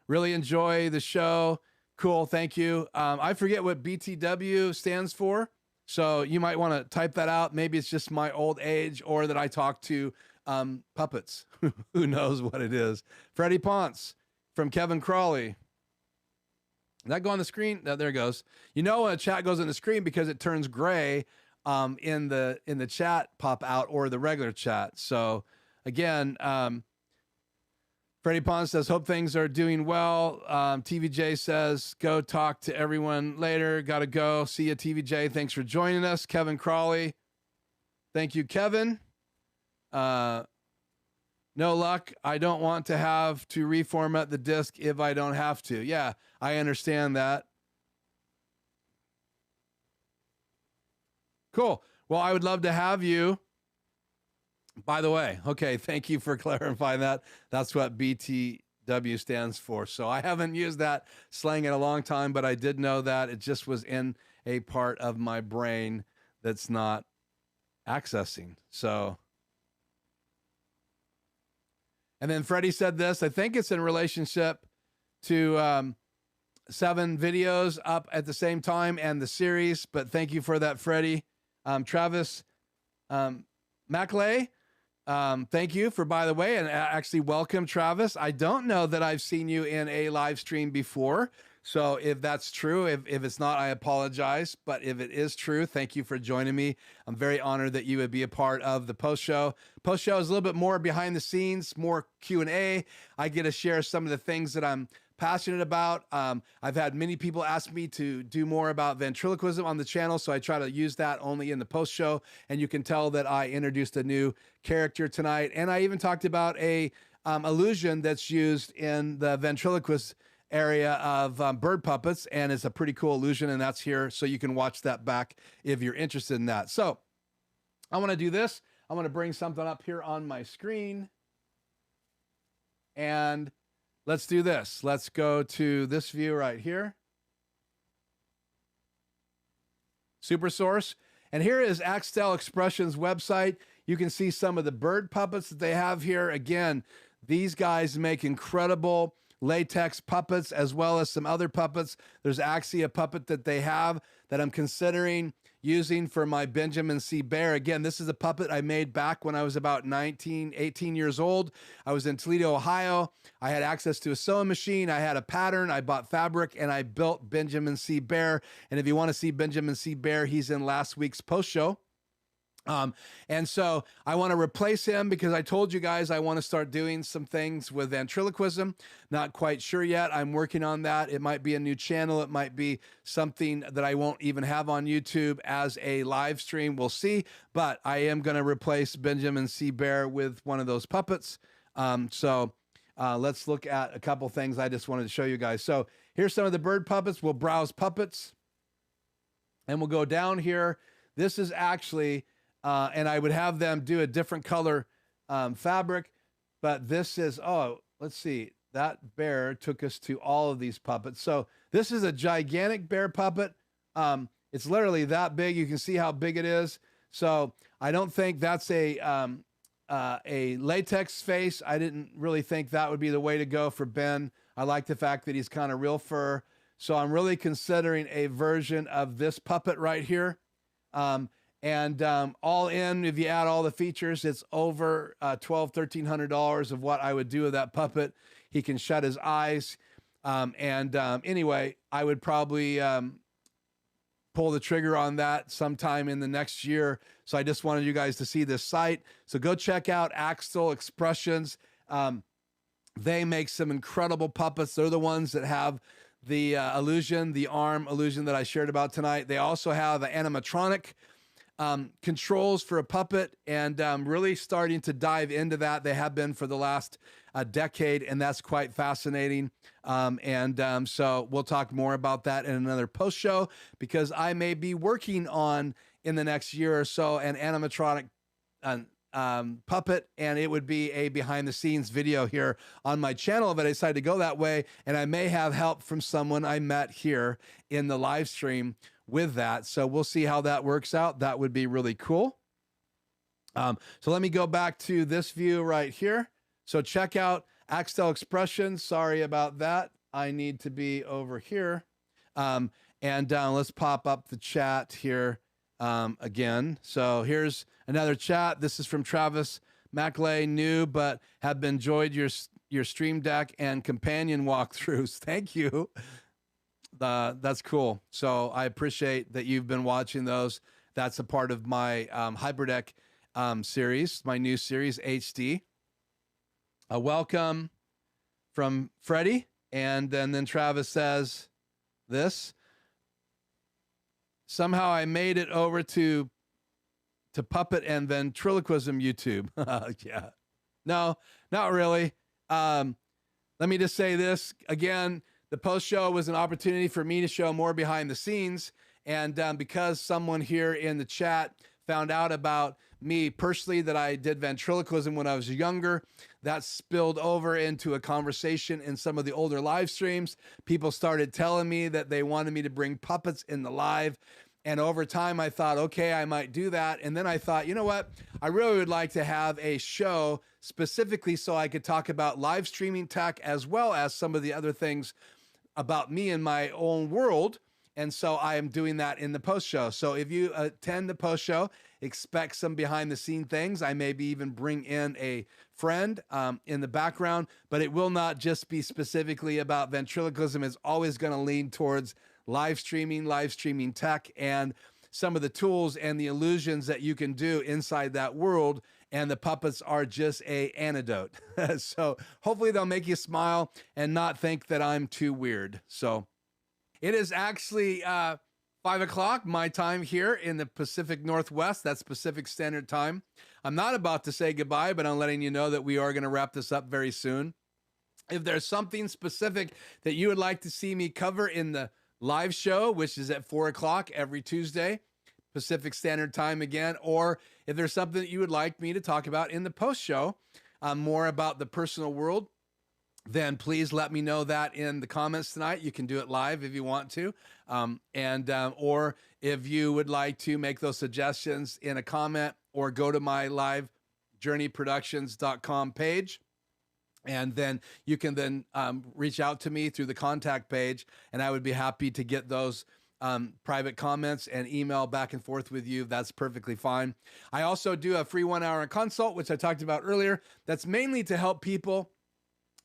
Really enjoy the show. Cool. Thank you. I forget what BTW stands for, so you might want to type that out. Maybe it's just my old age, or that I talk to puppets. Who knows what it is? Freddy Ponce from Kevin Crawley. Did that go on the screen? No, there it goes. You know when a chat goes on the screen because it turns gray in the chat pop out or the regular chat. So again, Freddie Pond says, hope things are doing well. TVJ says, go talk to everyone later. Got to go. See you, TVJ. Thanks for joining us. Kevin Crawley. Thank you, Kevin. No luck. I don't want to have to reformat the disk if I don't have to. Yeah, I understand that. Cool. Well, I would love to have you. By the way, okay, thank you for clarifying that. That's what BTW stands for. So I haven't used that slang in a long time, but I did know that. It just was in a part of my brain that's not accessing. So, and then Freddie said this, I think it's in relationship to 7 videos up at the same time and the series, but thank you for that, Freddie. Travis Maclay, thank you for, by the way, and actually welcome, Travis. I don't know that I've seen you in a live stream before. So if that's true, if it's not, I apologize. But if it is true, thank you for joining me. I'm very honored that you would be a part of the post show. Post show is a little bit more behind the scenes, more Q&A. I get to share some of the things that I'm passionate about. I've had many people ask me to do more about ventriloquism on the channel, so I try to use that only in the post show. And you can tell that I introduced a new character tonight. And I even talked about a illusion that's used in the ventriloquist area of bird puppets, and it's a pretty cool illusion, and that's here, so you can watch that back if you're interested in that. So I want to do this. I want to bring something up here on my screen, and let's do this. Let's go to this view right here. Super Source. And here is Axtel Expressions website. You can see some of the bird puppets that they have here. Again, these guys make incredible latex puppets, as well as some other puppets. There's actually a puppet that they have that I'm considering using for my Benjamin C. Bear. Again, this is a puppet I made back when I was about 18 years old. I was in Toledo, Ohio. I had access to a sewing machine. I had a pattern. I bought fabric, and I built Benjamin C. Bear. And if you want to see Benjamin C. Bear, he's in last week's post show. And so I want to replace him because I told you guys I want to start doing some things with ventriloquism. Not quite sure yet. I'm working on that. It might be a new channel. It might be something that I won't even have on YouTube as a live stream. We'll see. But I am going to replace Benjamin C. Bear with one of those puppets. Let's look at a couple things I just wanted to show you guys. So here's some of the bird puppets. We'll browse puppets, and we'll go down here. This is actually... and I would have them do a different color fabric, but this is, oh, let's see. That bear took us to all of these puppets. So this is a gigantic bear puppet. It's literally that big. You can see how big it is. So I don't think that's a latex face. I didn't really think that would be the way to go for Ben. I like the fact that he's kind of real fur. So I'm really considering a version of this puppet right here. All in, if you add all the features, it's over $1,200–1,300 of what I would do with that puppet. He can shut his eyes. Anyway, I would probably pull the trigger on that sometime in the next year. So I just wanted you guys to see this site. So go check out Axtel Expressions. They make some incredible puppets. They're the ones that have the illusion, the arm illusion that I shared about tonight. They also have an animatronic controls for a puppet, and really starting to dive into that. They have been for the last decade, and that's quite fascinating. So we'll talk more about that in another post show, because I may be working on, in the next year or so, an animatronic puppet, and it would be a behind the scenes video here on my channel if I decide to go that way. And I may have help from someone I met here in the live stream with that. So we'll see how that works out. That would be really cool. So let me go back to this view right here. So check out Axtel Expressions. Sorry about that. I need to be over here. Let's pop up the chat here again. So here's another chat. This is from Travis Maclay, new, but have enjoyed your Stream Deck and companion walkthroughs. Thank you. That's cool. So I appreciate that you've been watching those. That's a part of my HyperDeck series, my new series, HD. A welcome from Freddy. And then Travis says this. Somehow I made it over to puppet and ventriloquism YouTube. Yeah. No, not really. Let me just say this again. The post show was an opportunity for me to show more behind the scenes. And because someone here in the chat found out about me personally, that I did ventriloquism when I was younger, that spilled over into a conversation in some of the older live streams. People started telling me that they wanted me to bring puppets in the live. And over time, I thought, okay, I might do that. And then I thought, you know what? I really would like to have a show specifically so I could talk about live streaming tech as well as some of the other things about me in my own world. And so I am doing that in the post show. So if you attend the post show, expect some behind the scene things. I maybe even bring in a friend in the background, but it will not just be specifically about ventriloquism. It's always going to lean towards live streaming tech, and some of the tools and the illusions that you can do inside that world. And the puppets are just an antidote. So hopefully they'll make you smile and not think that I'm too weird. So it is actually 5 o'clock my time here in the Pacific Northwest. That's Pacific Standard Time. I'm not about to say goodbye, but I'm letting you know that we are going to wrap this up very soon. If there's something specific that you would like to see me cover in the live show, which is at 4 o'clock every Tuesday, Pacific Standard Time again, or if there's something that you would like me to talk about in the post show, more about the personal world, then please let me know that in the comments tonight. You can do it live if you want to. Or if you would like to make those suggestions in a comment, or go to my livejourneyproductions.com page. And then you can then reach out to me through the contact page, and I would be happy to get those private comments and email back and forth with you. That's perfectly fine. I also do a free 1 hour consult, which I talked about earlier. That's mainly to help people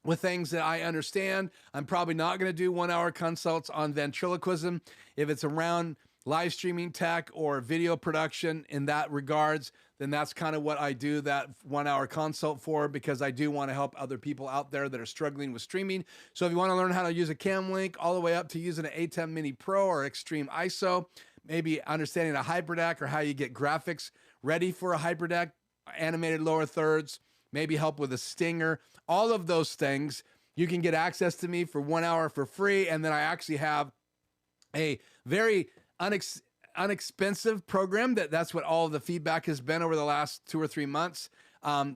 with things that I understand. I'm probably not going to do 1 hour consults on ventriloquism. If it's around live streaming tech or video production in that regards, then that's kind of what I do that 1 hour consult for, because I do want to help other people out there that are struggling with streaming. So if you want to learn how to use a cam link all the way up to using an ATEM Mini Pro or Extreme ISO, maybe understanding a HyperDeck or how you get graphics ready for a HyperDeck, animated lower thirds, maybe help with a stinger, all of those things, you can get access to me for 1 hour for free. And then I actually have a very inexpensive program that's what all of the feedback has been over the last 2 or 3 months.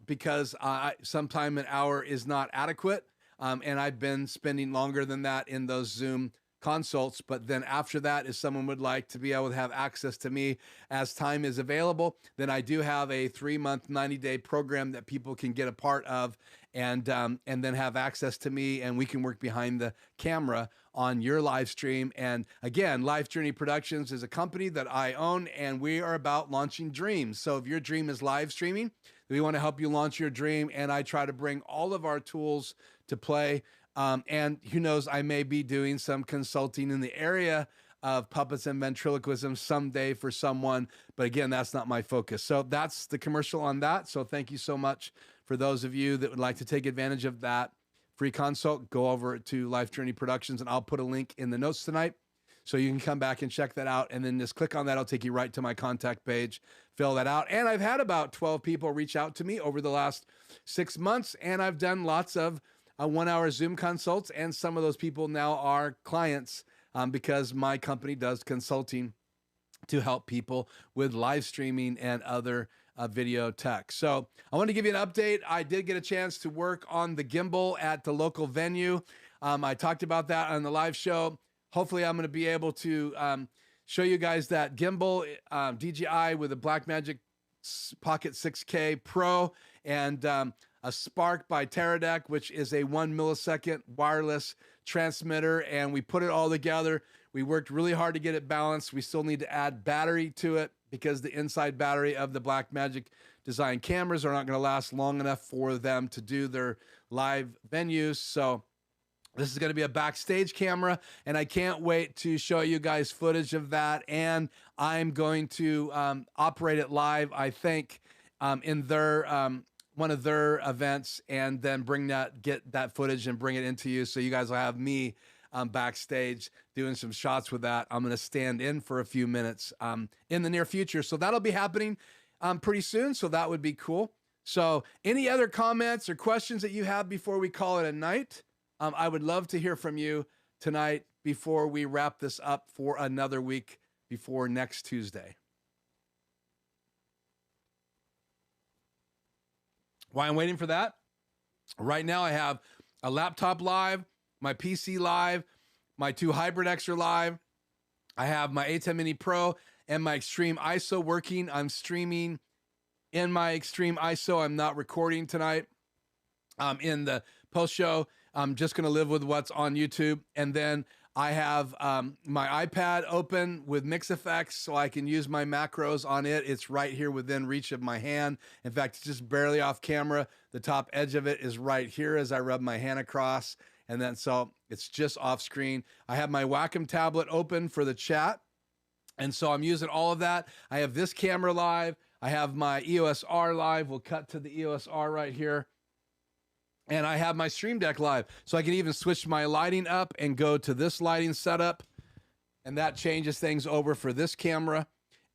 because sometime an hour is not adequate. And I've been spending longer than that in those Zoom consults. But then after that, if someone would like to be able to have access to me as time is available, then I do have a 3-month, 90-day program that people can get a part of, and then have access to me, and we can work behind the camera on your live stream. And again, Life Journey Productions is a company that I own, and we are about launching dreams. So if your dream is live streaming, we want to help you launch your dream, and I try to bring all of our tools to play. And who knows, I may be doing some consulting in the area of puppets and ventriloquism someday for someone. But again, that's not my focus. So that's the commercial on that. So thank you so much for those of you that would like to take advantage of that free consult. Go over to Life Journey Productions, and I'll put a link in the notes tonight, so you can come back and check that out. And then just click on that. I'll take you right to my contact page, fill that out. And I've had about 12 people reach out to me over the last 6 months, and I've done lots of 1-hour Zoom consults, and some of those people now are clients because my company does consulting to help people with live streaming and other video tech. So I want to give you an update. I did get a chance to work on the gimbal at the local venue. I talked about that on the live show. Hopefully I'm going to be able to show you guys that gimbal DJI with a Blackmagic Pocket 6K Pro and a Spark by HyperDeck, which is a 1 millisecond wireless transmitter, and we put it all together. We worked really hard to get it balanced. We still need to add battery to it because the inside battery of the Blackmagic Design cameras are not going to last long enough for them to do their live venues. So this is going to be a backstage camera, and I can't wait to show you guys footage of that. And I'm going to operate it live, I think, in their one of their events, and then get that footage and bring it into you, so you guys will have me backstage doing some shots with that. I'm going to stand in for a few minutes in the near future, so that'll be happening pretty soon. So that would be cool. So any other comments or questions that you have before we call it a night? I would love to hear from you tonight before we wrap this up for another week before next Tuesday. While I'm waiting for that, right now I have a laptop live, my PC live, my 2 HyperDecks are live. I have my ATEM Mini Pro and my Extreme ISO working. I'm streaming in my Extreme ISO. I'm not recording tonight. In the post show, I'm just going to live with what's on YouTube. And then I have my iPad open with Mix Effects, so I can use my macros on it. It's right here within reach of my hand. In fact, it's just barely off camera. The top edge of it is right here as I rub my hand across. And then so it's just off screen. I have my Wacom tablet open for the chat. And so I'm using all of that. I have this camera live. I have my EOS R live. We'll cut to the EOS R right here. And I have my Stream Deck live. So I can even switch my lighting up and go to this lighting setup. And that changes things over for this camera.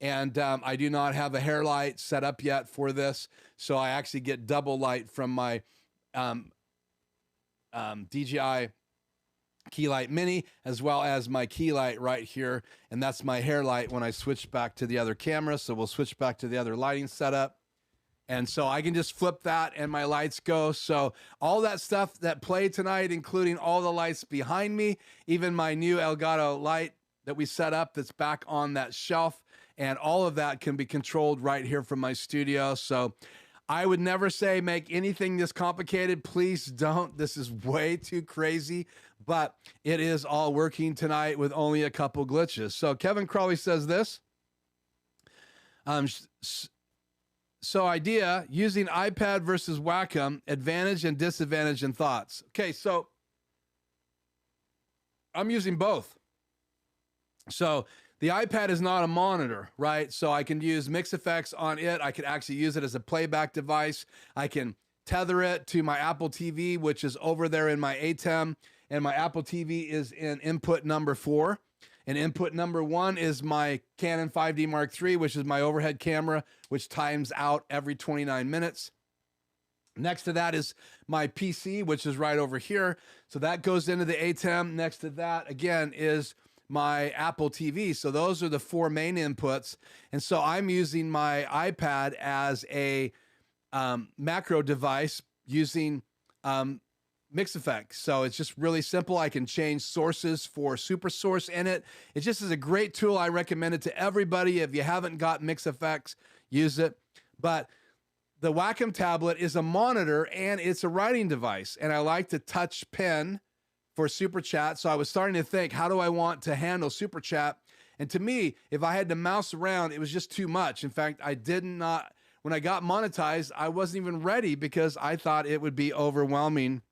And I do not have a hair light set up yet for this. So I actually get double light from my DJI key light mini, as well as my key light right here. And that's my hair light when I switch back to the other camera. So we'll switch back to the other lighting setup. And so I can just flip that and my lights go. So all that stuff that played tonight, including all the lights behind me, even my new Elgato light that we set up that's back on that shelf, and all of that can be controlled right here from my studio. So I would never say make anything this complicated. Please don't. This is way too crazy, but it is all working tonight with only a couple glitches. So Kevin Crawley says this. So idea, using iPad versus Wacom, advantage and disadvantage and thoughts. Okay, so I'm using both. So the iPad is not a monitor, right? So I can use Mix Effects on it. I could actually use it as a playback device. I can tether it to my Apple TV, which is over there in my ATEM, and my Apple TV is in input number 4. And input number 1 is my Canon 5D Mark III, which is my overhead camera, which times out every 29 minutes. Next to that is my PC, which is right over here. So that goes into the ATEM. Next to that, again, is my Apple TV. So those are the 4 main inputs. And so I'm using my iPad as a macro device using mix effects. So it's just really simple. I can change sources for super source in it. It just is a great tool. I recommend it to everybody. If you haven't got mix effects, use it. But the Wacom tablet is a monitor and it's a writing device. And I like to touch pen for super chat. So I was starting to think, how do I want to handle super chat? And to me, if I had to mouse around, it was just too much. In fact, when I got monetized, I wasn't even ready because I thought it would be overwhelming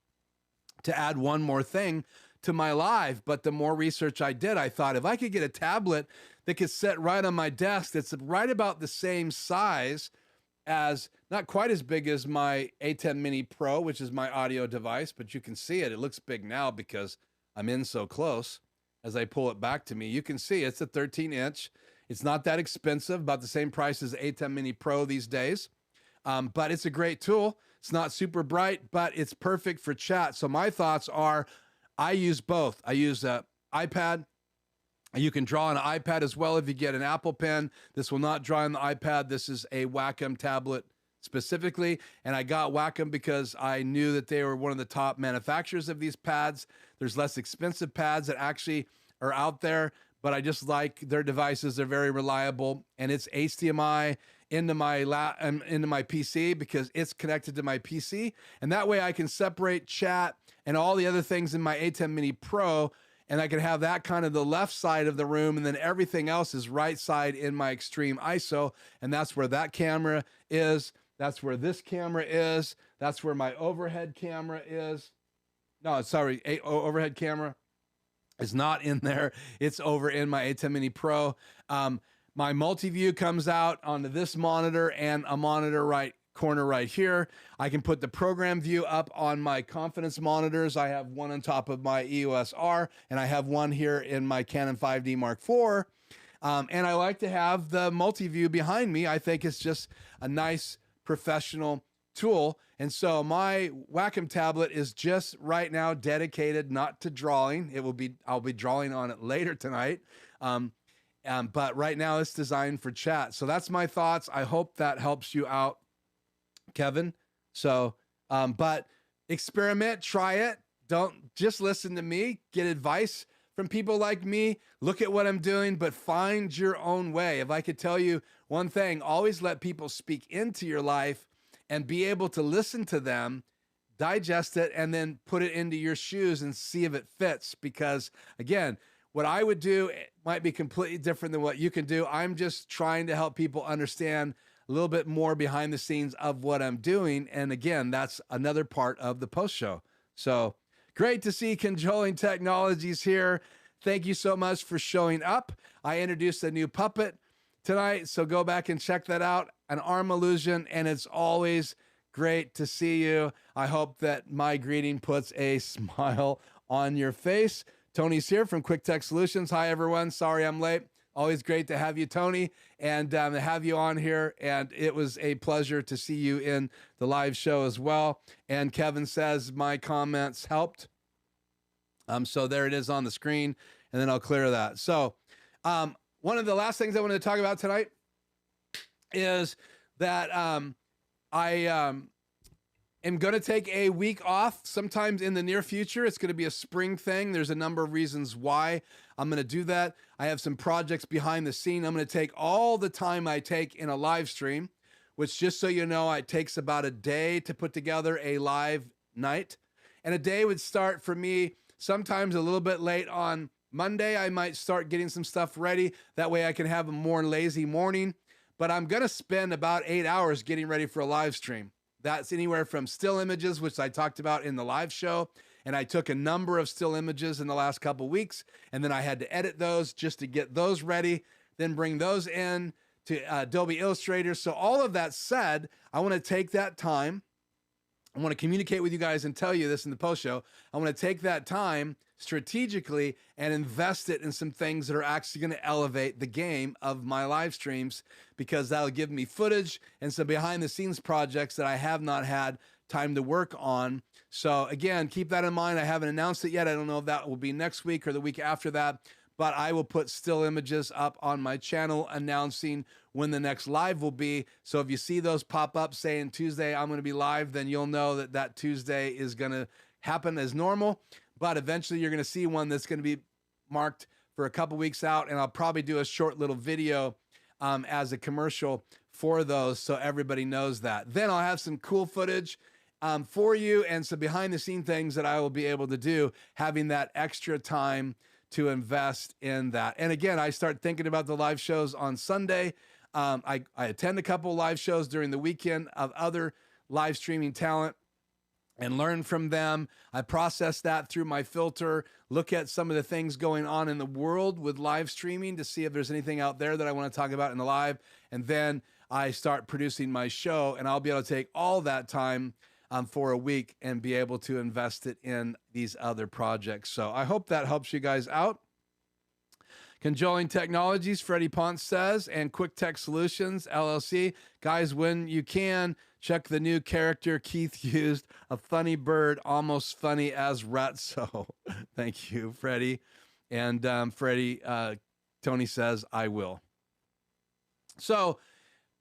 to add one more thing to my live. But the more research I did, I thought if I could get a tablet that could sit right on my desk, that's right about the same size as, not quite as big as my ATEM Mini Pro, which is my audio device, but you can see it. It looks big now because I'm in so close. As I pull it back to me, you can see it's a 13-inch. It's not that expensive, about the same price as ATEM Mini Pro these days. But it's a great tool. It's not super bright, but it's perfect for chat. So my thoughts are, I use both. I use an iPad. You can draw on an iPad as well if you get an Apple Pen. This will not draw on the iPad. This is a Wacom tablet specifically. And I got Wacom because I knew that they were one of the top manufacturers of these pads. There's less expensive pads that actually are out there, but I just like their devices. They're very reliable, and it's HDMI into my PC because it's connected to my PC. And that way I can separate chat and all the other things in my ATEM Mini Pro, and I can have that kind of the left side of the room, and then everything else is right side in my extreme ISO. And that's where that camera is. That's where this camera is. That's where my overhead camera is. No, sorry, overhead camera is not in there. It's over in my ATEM Mini Pro. My multi-view comes out onto this monitor and a monitor right corner right here. I can put the program view up on my Confidence monitors. I have one on top of my EOS R, and I have one here in my Canon 5D Mark IV. And I like to have the multi-view behind me. I think it's just a nice professional tool. And so my Wacom tablet is just right now dedicated not to drawing. I'll be drawing on it later tonight. But right now it's designed for chat. So that's my thoughts. I hope that helps you out, Kevin. So, but experiment, try it. Don't just listen to me, get advice from people like me. Look at what I'm doing, but find your own way. If I could tell you one thing, always let people speak into your life and be able to listen to them, digest it, and then put it into your shoes and see if it fits. Because again, what I would do might be completely different than what you can do. I'm just trying to help people understand a little bit more behind the scenes of what I'm doing. And again, that's another part of the post show. So great to see Controlling Technologies here. Thank you so much for showing up. I introduced a new puppet tonight, so go back and check that out. An arm illusion, and it's always great to see you. I hope that my greeting puts a smile on your face. Tony's here from Quick Tech Solutions. Hi, everyone. Sorry I'm late. Always great to have you, Tony, and to have you on here. And it was a pleasure to see you in the live show as well. And Kevin says my comments helped. So there it is on the screen, and then I'll clear that. So one of the last things I wanted to talk about tonight is that I am going to take a week off sometimes in the near future. It's going to be a spring thing. There's a number of reasons why I'm going to do that. I have some projects behind the scene. I'm going to take all the time I take in a live stream, which, just so you know, it takes about a day to put together a live night. And a day would start for me sometimes a little bit late on Monday. I might start getting some stuff ready. That way I can have a more lazy morning. But I'm going to spend about 8 hours getting ready for a live stream. That's anywhere from still images, which I talked about in the live show. And I took a number of still images in the last couple weeks, and then I had to edit those just to get those ready, then bring those in to Adobe Illustrator. So all of that said, I want to take that time. I want to communicate with you guys and tell you this in the post show. I want to take that time strategically and invest it in some things that are actually going to elevate the game of my live streams, because that'll give me footage and some behind the scenes projects that I have not had time to work on. So again, keep that in mind. I haven't announced it yet. I don't know if that will be next week or the week after that, but I will put still images up on my channel announcing when the next live will be. So if you see those pop up saying Tuesday I'm going to be live, then you'll know that that Tuesday is going to happen as normal. But eventually you're going to see one that's going to be marked for a couple weeks out, and I'll probably do a short little video as a commercial for those so everybody knows that. Then I'll have some cool footage for you and some behind the scene things that I will be able to do, having that extra time to invest in that. And again, I start thinking about the live shows on Sunday. I attend a couple live shows during the weekend of other live streaming talent and learn from them. I process that through my filter, look at some of the things going on in the world with live streaming to see if there's anything out there that I want to talk about in the live. And then I start producing my show, and I'll be able to take all that time for a week and be able to invest it in these other projects. So I hope that helps you guys out. Conjoling Technologies, Freddy Ponce says, and Quick Tech Solutions, LLC. Guys, when you can, check the new character Keith used, a funny bird, almost funny as Ratso. Thank you, Freddy. And Freddy, Tony says, I will. So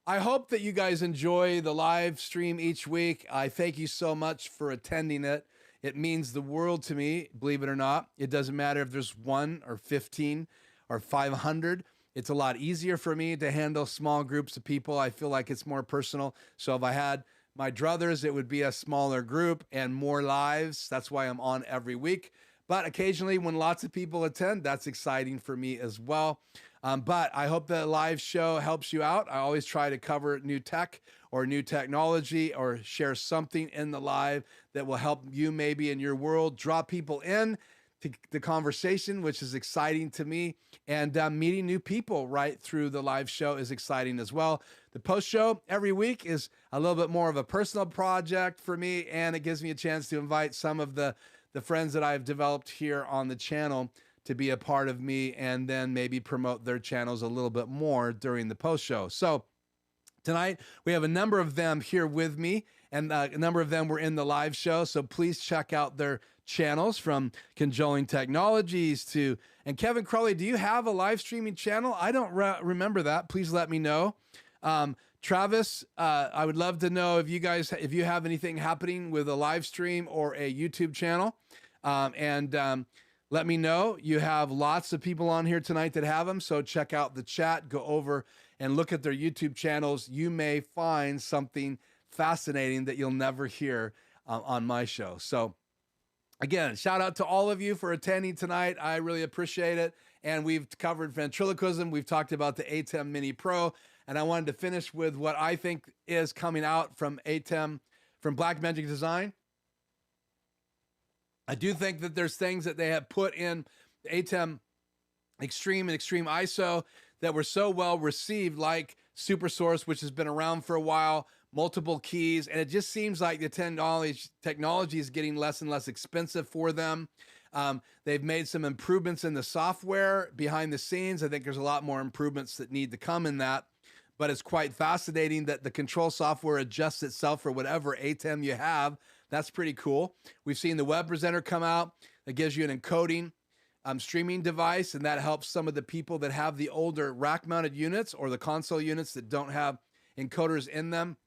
I hope that you guys enjoy the live stream each week. I thank you so much for attending it. It means the world to me, believe it or not. It doesn't matter if there's 1 or 15 or 500. It's a lot easier for me to handle small groups of people. I feel like it's more personal. So if I had my druthers, it would be a smaller group and more lives. That's why I'm on every week. But occasionally when lots of people attend, that's exciting for me as well. But I hope the live show helps you out. I always try to cover new tech or new technology or share something in the live that will help you maybe in your world, draw people in to the conversation, which is exciting to me. And meeting new people right through the live show is exciting as well. The post show every week is a little bit more of a personal project for me, and it gives me a chance to invite some of the friends that I've developed here on the channel to be a part of me, and then maybe promote their channels a little bit more during the post show. So tonight we have a number of them here with me, and a number of them were in the live show. So please check out their channels, from Conjoling Technologies to, and Kevin Crowley, do you have a live streaming channel? I don't remember that. Please let me know. Travis, I would love to know if you have anything happening with a live stream or a YouTube channel. Let me know. You have lots of people on here tonight that have them. So check out the chat, go over and look at their YouTube channels. You may find something fascinating that you'll never hear on my show. So again, shout out to all of you for attending tonight. I really appreciate it. And we've covered ventriloquism. We've talked about the ATEM Mini Pro. And I wanted to finish with what I think is coming out from ATEM, from Blackmagic Design. I do think that there's things that they have put in ATEM Extreme and Extreme ISO that were so well received, like Super Source, which has been around for a while, multiple keys, and it just seems like the technology is getting less and less expensive for them. They've made some improvements in the software behind the scenes. I think there's a lot more improvements that need to come in that, but it's quite fascinating that the control software adjusts itself for whatever ATEM you have. That's pretty cool. We've seen the web presenter come out that gives you an encoding streaming device, and that helps some of the people that have the older rack-mounted units or the console units that don't have encoders in them.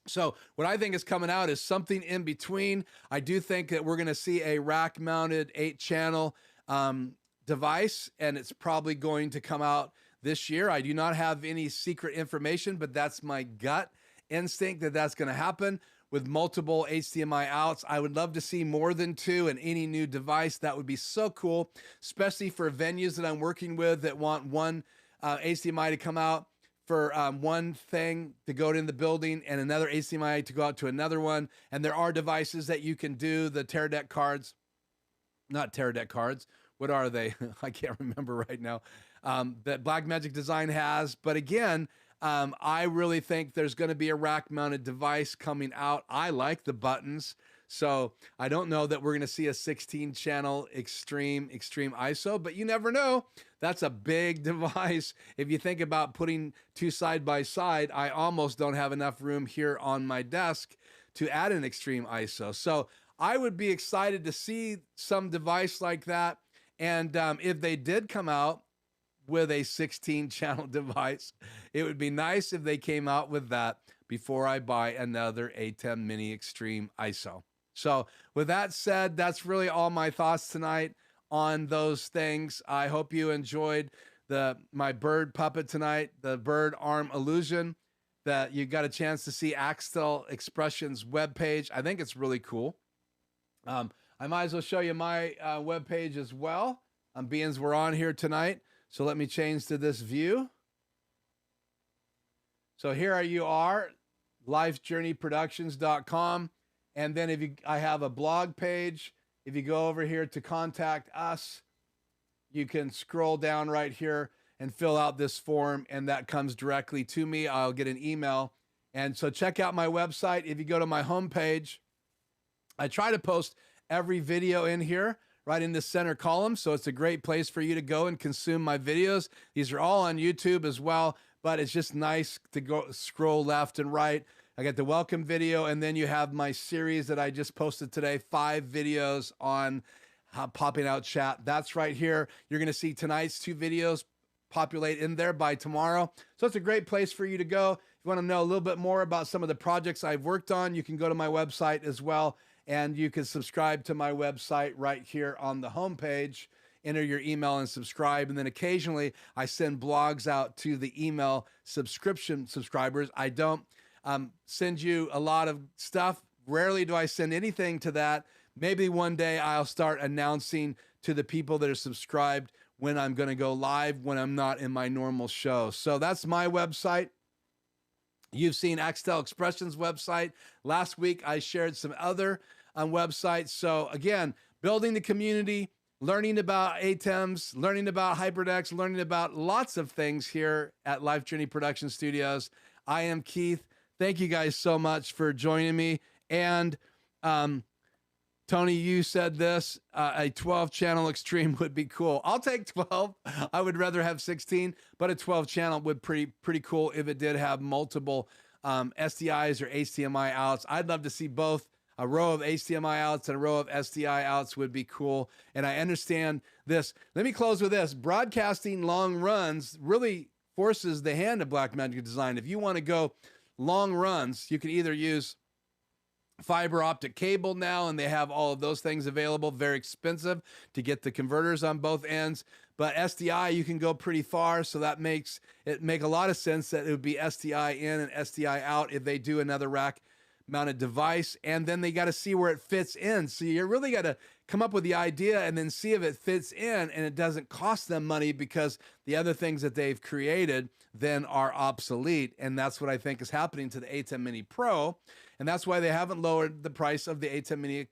So what I think is coming out is something in between. I do think that we're going to see a rack-mounted 8-channel device, and it's probably going to come out this year. I do not have any secret information, but that's my gut instinct that that's going to happen with multiple HDMI outs. I would love to see more than 2 in any new device. That would be so cool, especially for venues that I'm working with that want one HDMI to come out for one thing to go in the building and another HDMI to go out to another one. And there are devices that you can do, the HyperDeck cards, not HyperDeck cards. What are they? I can't remember right now. That Blackmagic Design has. But again, I really think there's going to be a rack-mounted device coming out. I like the buttons, so I don't know that we're going to see a 16-channel extreme ISO, but you never know. That's a big device. If you think about putting 2 side by side, I almost don't have enough room here on my desk to add an extreme ISO. So I would be excited to see some device like that. And if they did come out with a 16-channel device, it would be nice if they came out with that before I buy another ATEM Mini Extreme ISO. So with that said, that's really all my thoughts tonight on those things. I hope you enjoyed my bird puppet tonight, the bird arm illusion, that you got a chance to see Axtel Expressions webpage. I think it's really cool. I might as well show you my webpage as well. Being we're on here tonight. So let me change to this view. So here you are, lifejourneyproductions.com. And then I have a blog page. If you go over here to contact us, you can scroll down right here and fill out this form, and that comes directly to me. I'll get an email. And so check out my website. If you go to my homepage, I try to post every video in here right in the center column. So it's a great place for you to go and consume my videos. These are all on YouTube as well, but it's just nice to go scroll left and right. I got the welcome video, and then you have my series that I just posted today, 5 videos on popping out chat. That's right here. You're going to see tonight's 2 videos populate in there by tomorrow. So it's a great place for you to go. If you want to know a little bit more about some of the projects I've worked on, you can go to my website as well, and you can subscribe to my website right here on the homepage. Enter your email and subscribe. And then occasionally I send blogs out to the email subscription subscribers. I don't send you a lot of stuff. Rarely do I send anything to that. Maybe one day I'll start announcing to the people that are subscribed when I'm going to go live, when I'm not in my normal show. So that's my website. You've seen Axtel Expressions website. Last week I shared some other websites. So again, building the community, learning about ATEMs, learning about HyperDecks, learning about lots of things here at Life Journey Production Studios. I am Keith. Thank you guys so much for joining me. And Tony, you said this, a 12-channel Extreme would be cool. I'll take 12. I would rather have 16, but a 12-channel would pretty cool if it did have multiple SDIs or HDMI outs. I'd love to see both. A row of HDMI outs and a row of SDI outs would be cool. And I understand this. Let me close with this. Broadcasting long runs really forces the hand of Blackmagic Design. If you want to go long runs, you can either use fiber optic cable now, and they have all of those things available. Very expensive to get the converters on both ends, but SDI, you can go pretty far. So that makes it make a lot of sense that it would be SDI in and SDI out if they do another rack mounted device. And then they got to see where it fits in. So you really got to come up with the idea and then see if it fits in and it doesn't cost them money, because the other things that they've created then are obsolete. And that's what I think is happening to the ATEM Mini Pro. And that's why they haven't lowered the price of the ATEM Mini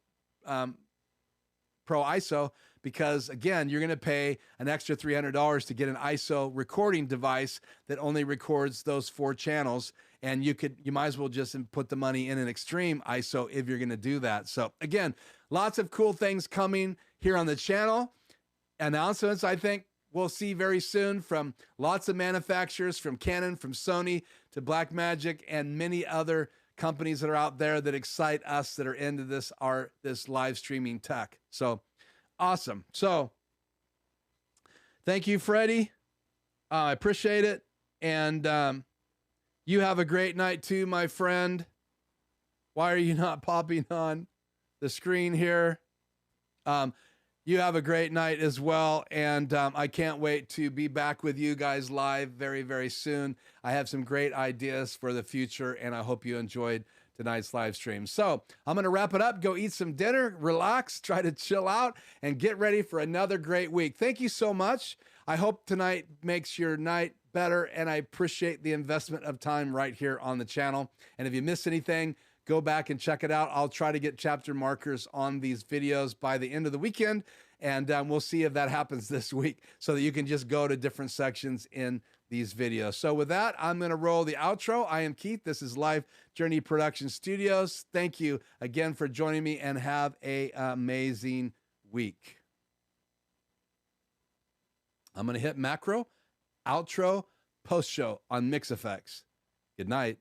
Pro ISO, because again, you're going to pay an extra $300 to get an ISO recording device that only records those 4 channels. And you might as well just put the money in an Extreme ISO if you're going to do that. So again, lots of cool things coming here on the channel. Announcements, I think we'll see very soon from lots of manufacturers, from Canon, from Sony to Blackmagic, and many other companies that are out there that excite us that are into this live streaming tech. So awesome. So thank you, Freddy. I appreciate it. And you have a great night too, my friend. Why are you not popping on the screen here? You have a great night as well. And I can't wait to be back with you guys live very, very soon. I have some great ideas for the future, and I hope you enjoyed tonight's live stream. So I'm going to wrap it up, go eat some dinner, relax, try to chill out, and get ready for another great week. Thank you so much. I hope tonight makes your night better, and I appreciate the investment of time right here on the channel. And if you miss anything, go back and check it out. I'll try to get chapter markers on these videos by the end of the weekend, and we'll see if that happens this week so that you can just go to different sections in these videos. So with that, I'm going to roll the outro. I am Keith. This is Life Journey Production Studios. Thank you again for joining me, and have an amazing week. I'm going to hit macro, outro, post show on Mix Effects. Good night.